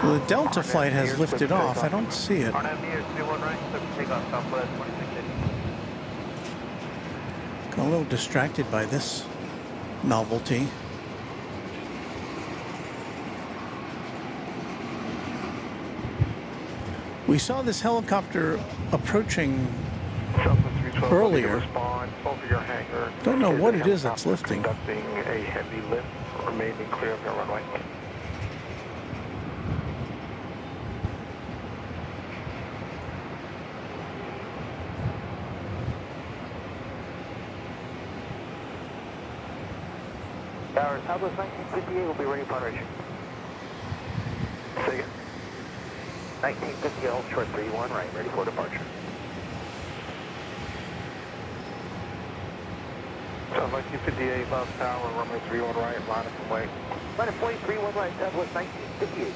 So the Delta flight has lifted off. I don't see it. Got a little distracted by this novelty. We saw this helicopter approaching earlier. Don't know what it is that's lifting. Conducting a heavy lift, remaining clear of your runway. Tower Southwest 1958 will be ready for operation. Say again. 1958, hold short 31 right, ready for departure. South 1958, Love Tower, runway 31 right, line up and wait. Line up 31 right, Southwest 1958.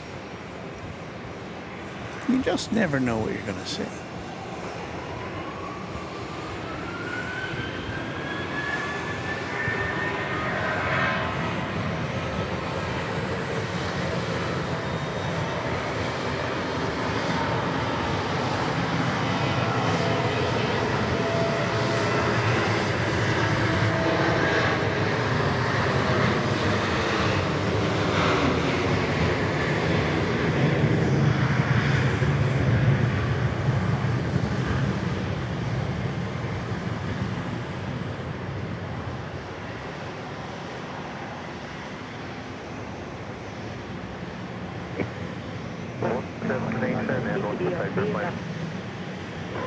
You just never know what you're going to see.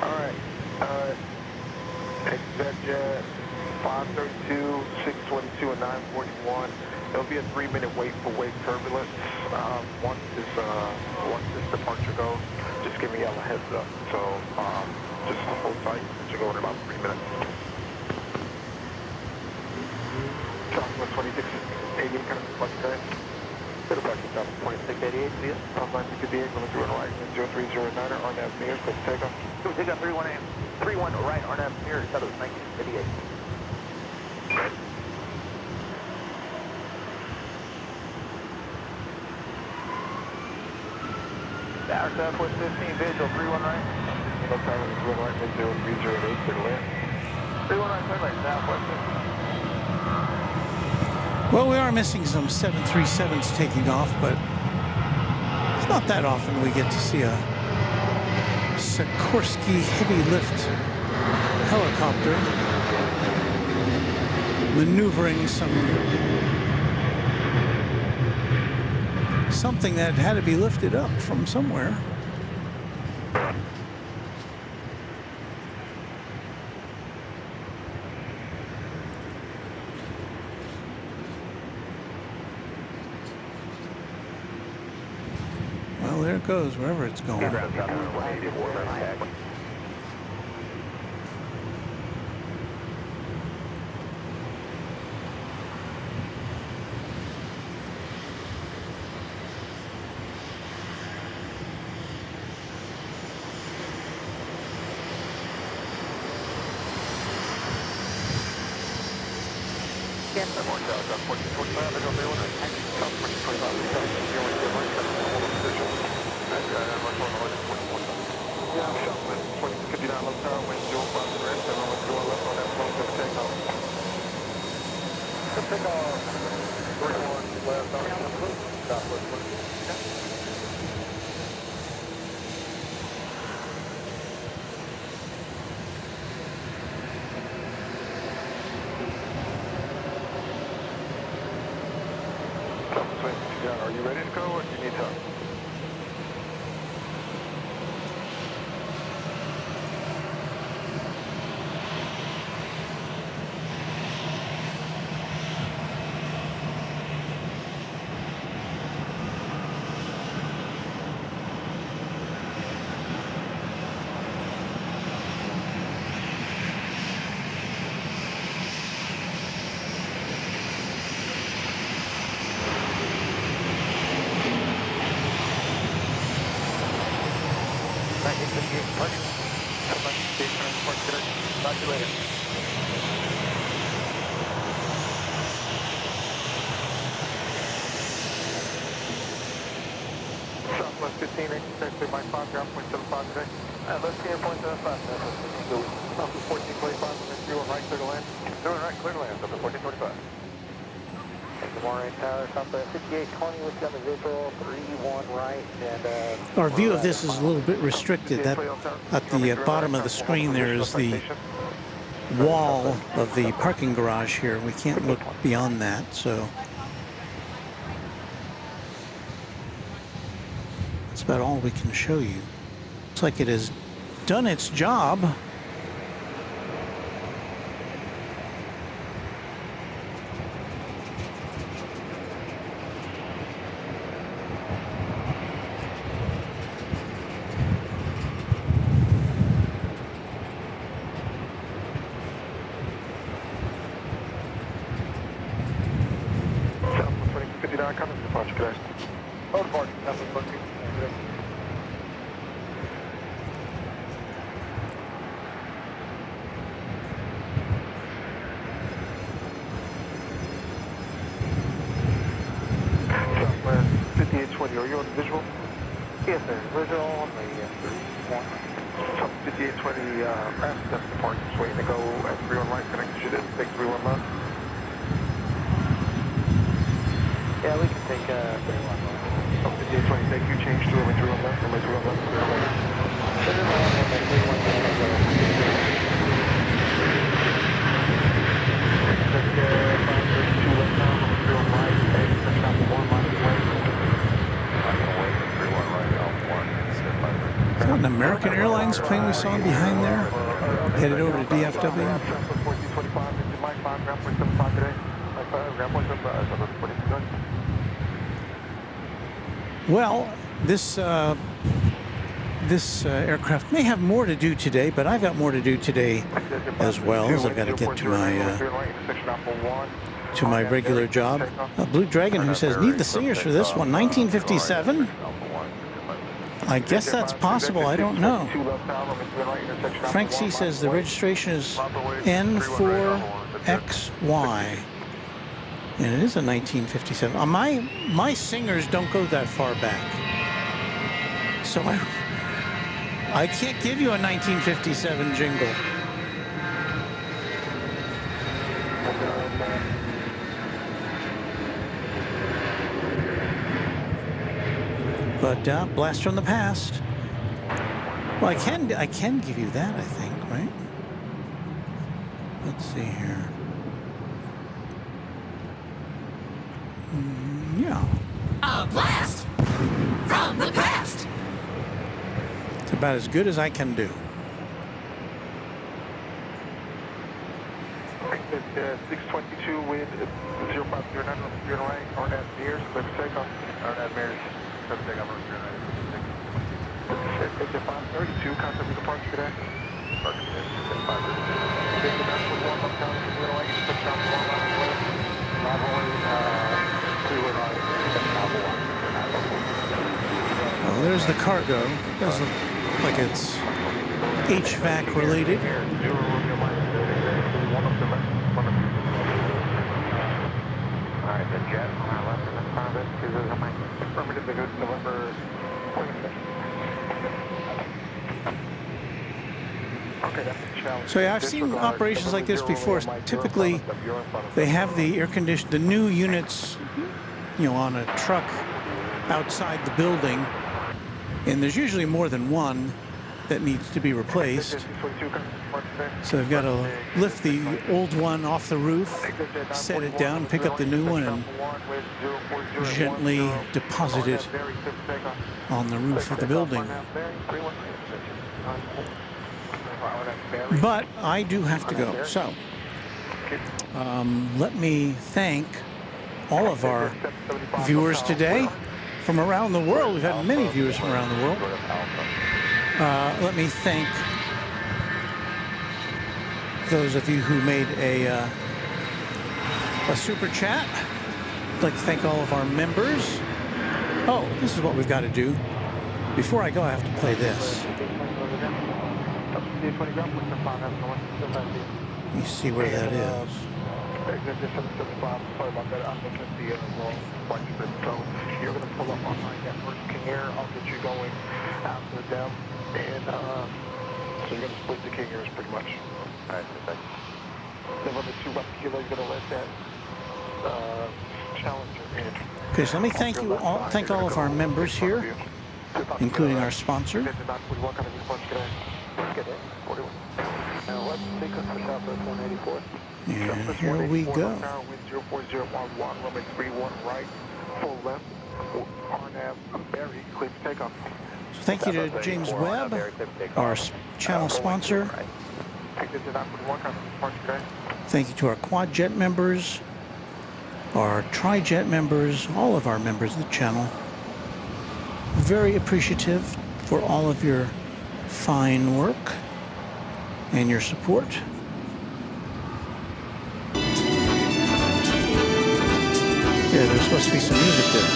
Alright, exit jet 532, 622, and 941. There'll be a 3-minute wait for wake turbulence. Once this departure goes, just give me a heads up. So just hold tight. It should go in about 3 minutes. Southwest 2688, kind of flex today. Good departure, Southwest 2688, see ya. 1958, going through and right, 0309, RNAV near, quick takeoff. Take up 31 right, RNAV near, Southwest 1958. Tower Southwest 15, visual, 31 right. Left tower, 31 right, visual, 308, clear to land. 31 right, clear lane, Southwest 15. Well, we are missing some 737s taking off, but it's not that often we get to see a Sikorsky heavy lift helicopter maneuvering something that had to be lifted up from somewhere. Well, there it goes, wherever it's going. Are you ready to go or do you need help? Talk to you later. Southwest 15, expected by 5, ground point 75 today. Let's see your point 75. Southwest 1425, visual, right, clear to land. Doing right, clear to land, Southwest 1425. Good morning, Tower, Southwest 5820, we've got the visual, 31 right, and Our view of this is a little bit restricted. That at the bottom of the screen there is the wall of the parking garage here. We can't look beyond that, so that's about all we can show you. Looks like it has done its job. Coming to departure, guys. oh, departure, Southwest 14. Southwest 5820, are you on the visual? Yes, sir. Visual on the one. Southwest 5820, ask us to park, just waiting to go at 31 right, connect you to take 31 left. Yeah, we can take 31 left. Oh, 5820, thank you, change to runway 31 left, runway 31 left, clear away. Is that an American Airlines plane we saw behind there? Headed over to DFW? Well, this aircraft may have more to do today, but I've got more to do today as well, as I've got to get to my regular job. Blue Dragon, who says, need the singers for this one, 1957? I guess that's possible, I don't know. Frank C. says the registration is N4XY. And it is a 1957. My singers don't go that far back. So I can't give you a 1957 jingle. But blast from the past. Well, I can give you that, I think, right? Let's see here. Yeah. A blast from the past. It's about as good as I can do. It's 622 with 0509, you're right, RNAV Mears, clear for takeoff. RNAV Mears, clear for takeoff, it's at 532, contact with departure today. Well, there's the cargo. Does look like it's HVAC related. Alright, the jet on our left and then found it. Affirmative, November 26th. So yeah, I've seen operations like this before. Typically, they have the air condition, the new units, you know, on a truck outside the building, and there's usually more than one that needs to be replaced. So they've got to lift the old one off the roof, set it down, pick up the new one, and gently deposit it on the roof of the building. But I do have to go. So let me thank all of our viewers today from around the world. We've had many viewers from around the world. Let me thank those of you who made a super chat. I'd like to thank all of our members. Oh, this is what we've got to do. Before I go, I have to play this. Let me see where that is. Sorry about that. I'm looking at the wrong budget. So you're going to pull up on my network King Air. I'll get you going after them. And so you're going to split the King Airs pretty much. All right, thanks. Then on the 2 left kilo, you're going to let that Challenger in. Okay, so let me thank all of our members here, including our sponsor. And here we go. So thank you to James Webb, our channel sponsor. Thank you to our quad jet members, our tri-jet members, all of our members of the channel. Very appreciative for all of your fine work and your support. Yeah, there's supposed to be some music there.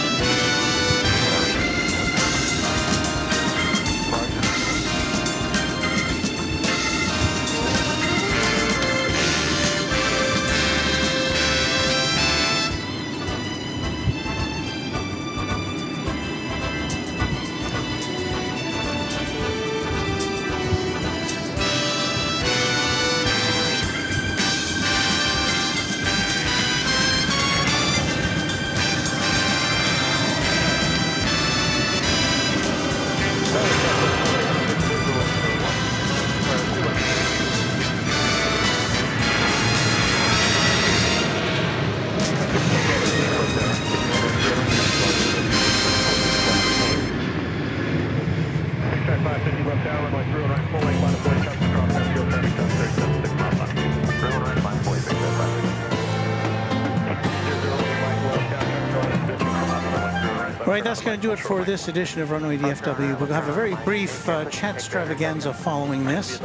All right, that's going to do it for this edition of Runway DFW. We'll have a very brief chat extravaganza following this.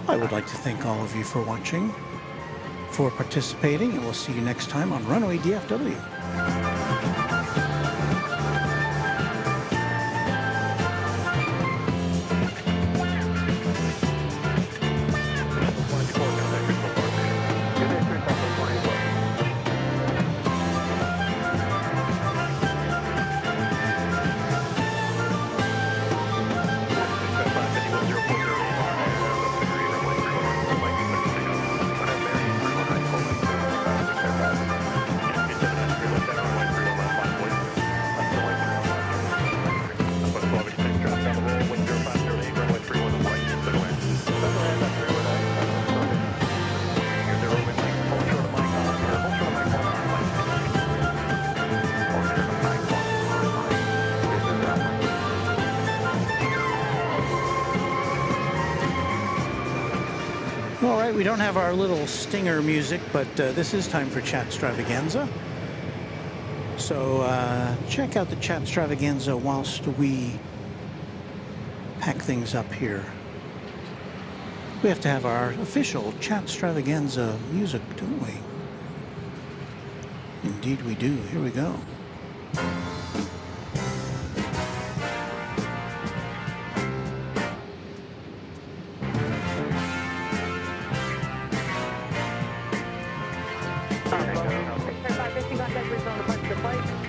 I would like to thank all of you for watching, for participating, and we'll see you next time on Runway DFW. All right, we don't have our little stinger music, but this is time for Chat Extravaganza. So check out the Chat Extravaganza whilst we pack things up here. We have to have our official Chat Extravaganza music, don't we? Indeed we do. Here we go.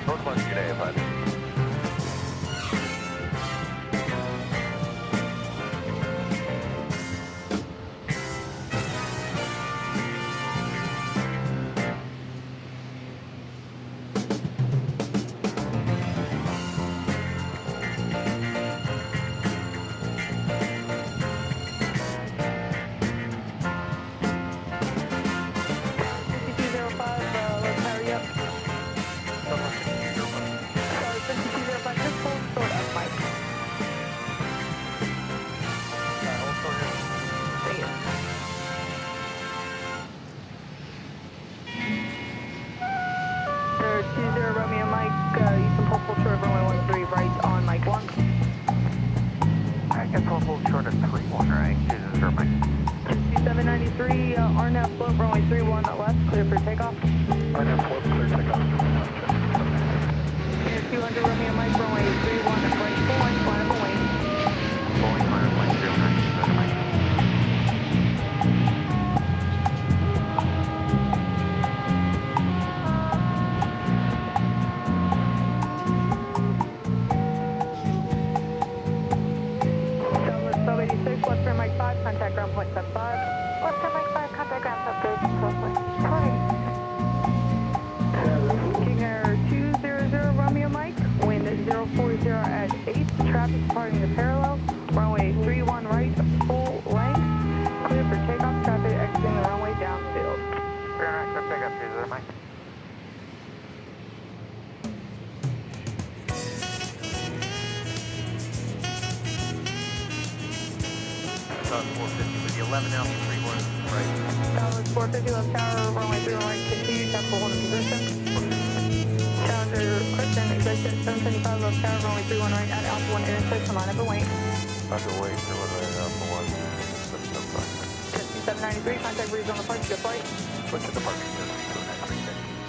Northwest today, if I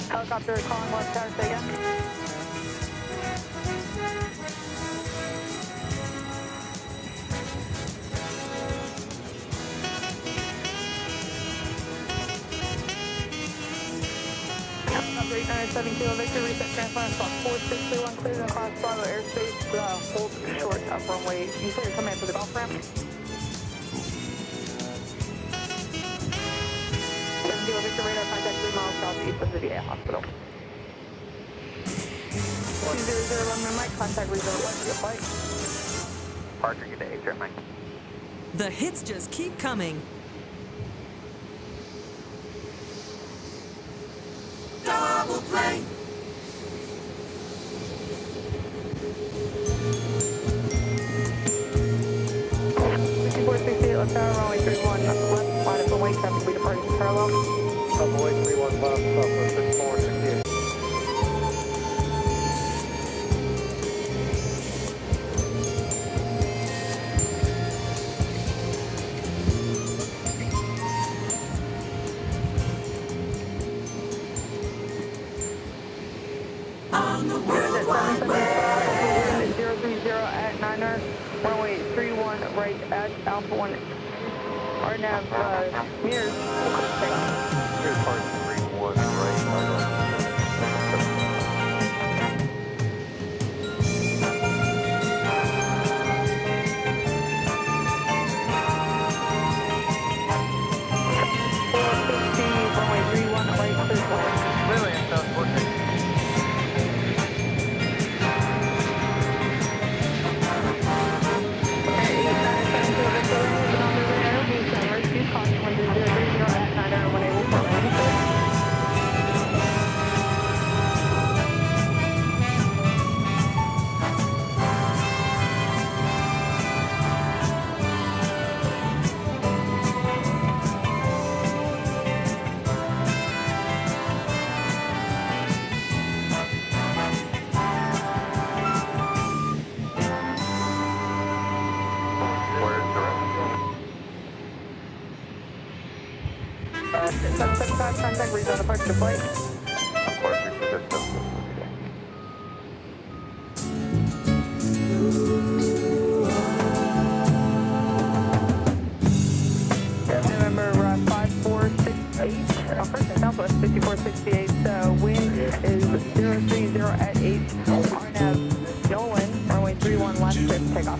Helicopter calling left tower, say again. Helicopter 897 Kilo Victor, reset transplant, spot 4631, cleared across Bravo airspace, hold short up runway. You say you're coming in for the golf ramp? 7 Kilo Victor, radar contact 3 miles southeast of the VA hospital. 200 London Mike, contact resort west of your flight. Parker, good day, sir, Mike. The hits just keep coming. Double play. Left tower, runway 31 left, line up and wait, traffic will be departing parallel. Runway 31 left, Southwest 6468. On the World Wide Web. 030 at 9er, runway 31 right at Alpha 1. RNAV mirrors. Here's part 31 right. Runway 31 right, clear flight. Really, in Southwest. Caution 1030 at 9er when able for landing. 775, contact rezone departure flight. Of course, we can just November 5468, first and southwest 5468, wind is 030 at 8, RNAV Nolan, runway 31 left shift, takeoff.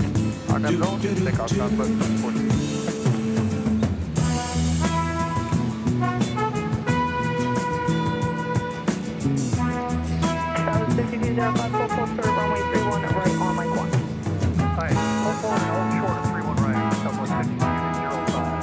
RNAV Nolan, takeoff southwest 14. South 5205, full short, runway 31 right on Mike 1. Hi, full forward, hold short, 31 right, southwest 5205.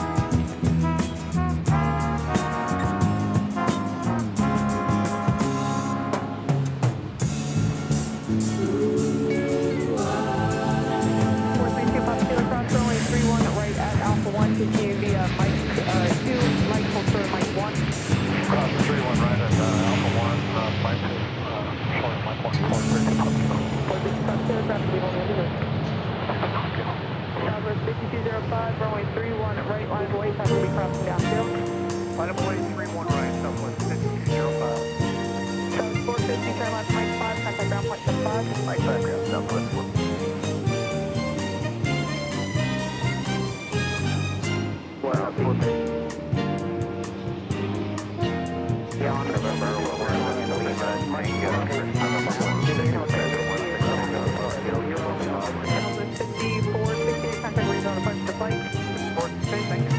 Continue via Mike 2, Mike full short, Mike 1. Cross the 31 right at Alpha 1, Mike 2, short, Mike 1, call 3. Southwest 5205, runway 31 right, line of way, time will be crossing downfield. Line of way 31 right, southwest 5205. South 450, turn left, Mike 5, contact ground point 75. Mike 5, ground southwest 1. Well, Yeah, November, we're in the lead, Mike, November 1. Southwest 5468, contact rezone departure flight. Thank you.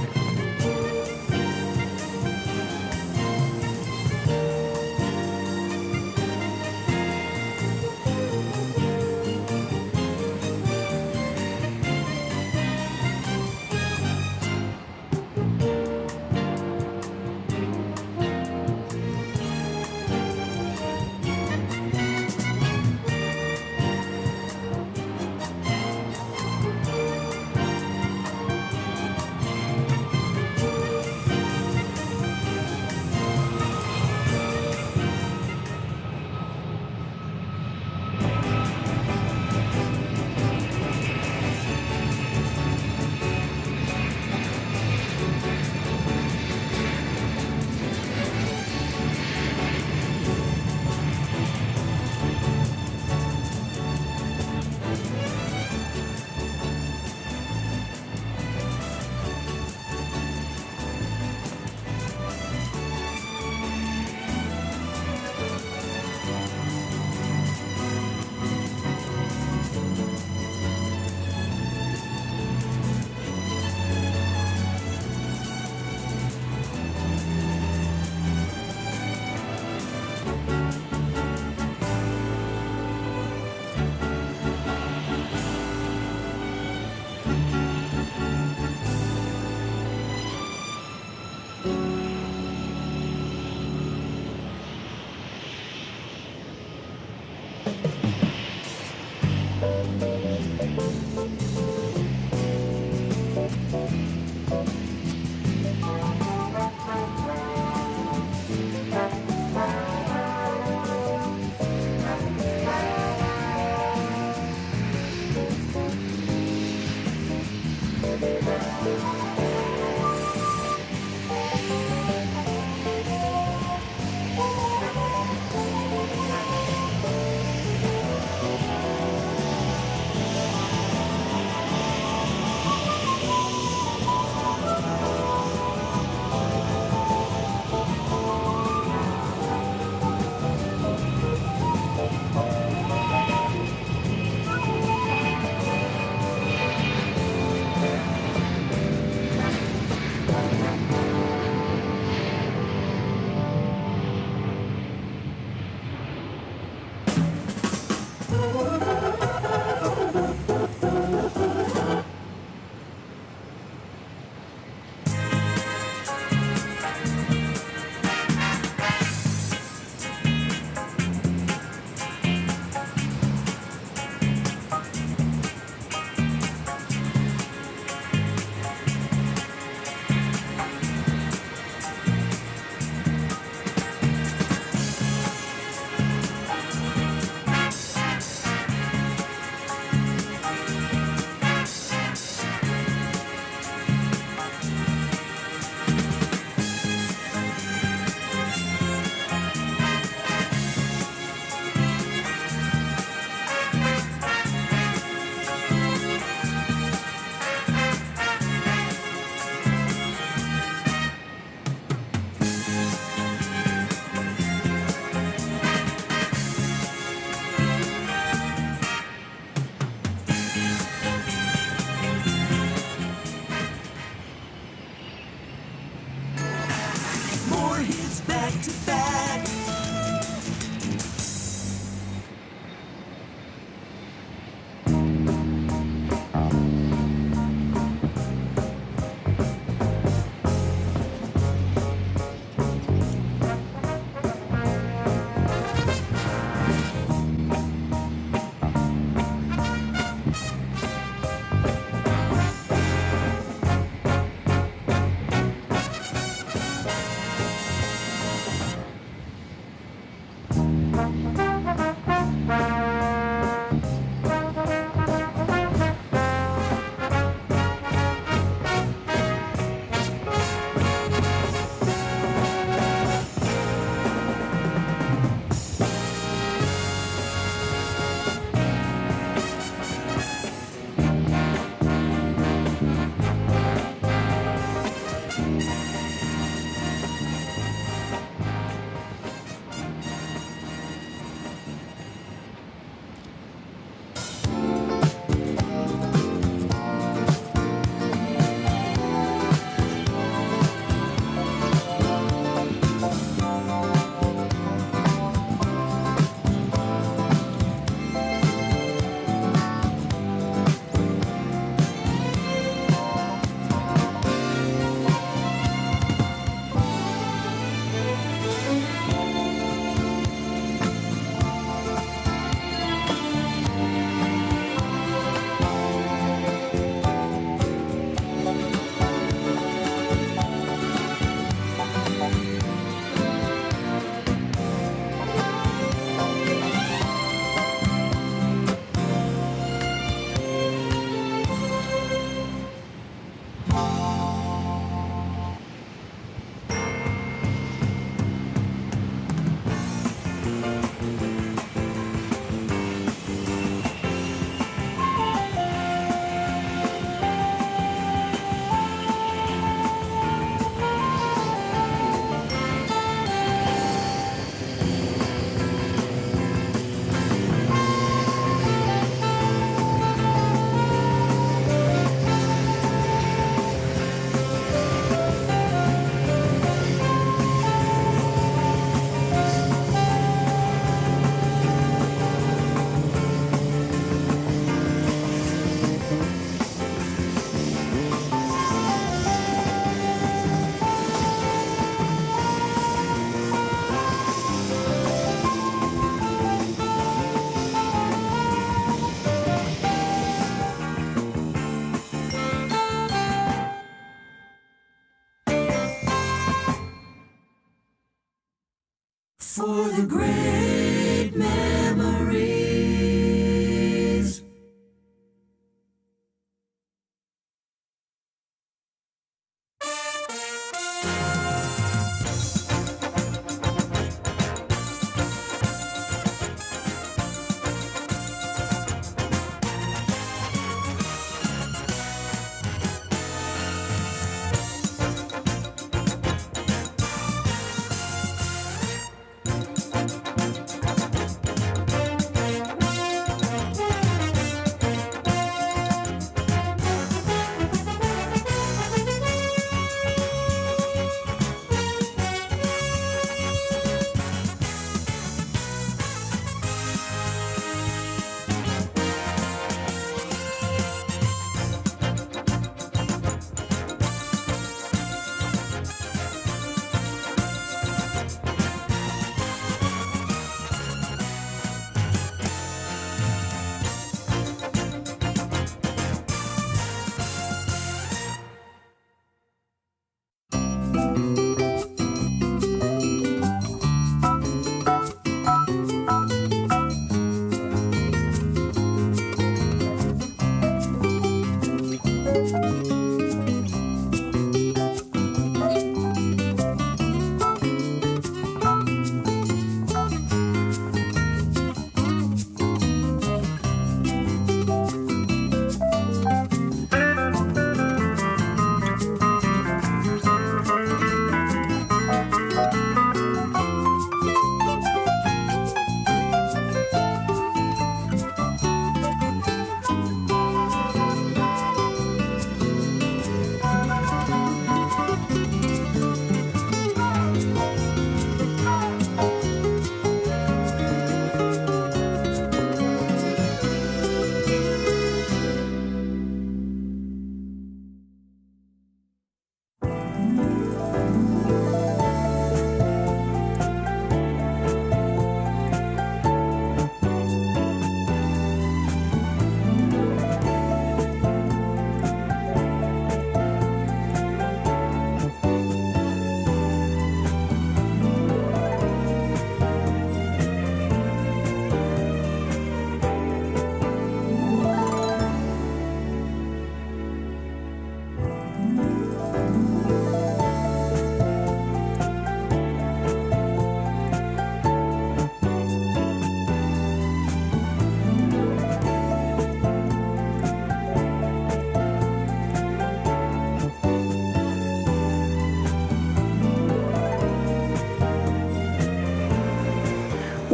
for the great memories.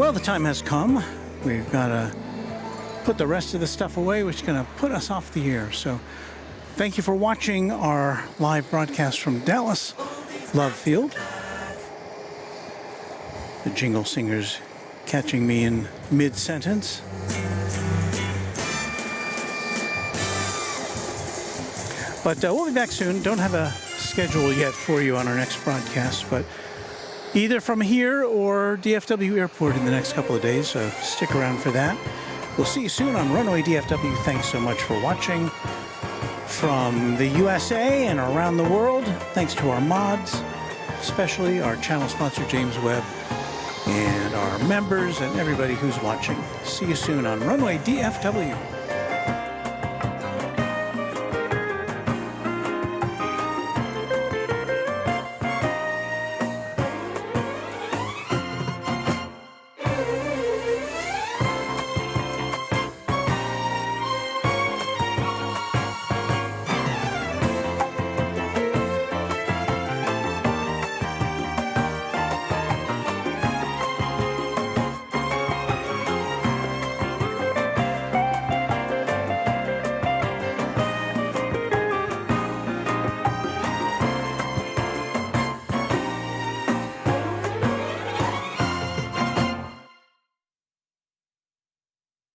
Well, the time has come. We've got to put the rest of the stuff away, which is going to put us off the air. So thank you for watching our live broadcast from Dallas Love Field. The jingle singer's catching me in mid-sentence. But we'll be back soon. Don't have a schedule yet for you on our next broadcast, but either from here or DFW Airport in the next couple of days, so stick around for that. We'll see you soon on Runway DFW. Thanks so much for watching from the USA and around the world. Thanks to our mods, especially our channel sponsor, James Webb, and our members and everybody who's watching. See you soon on Runway DFW.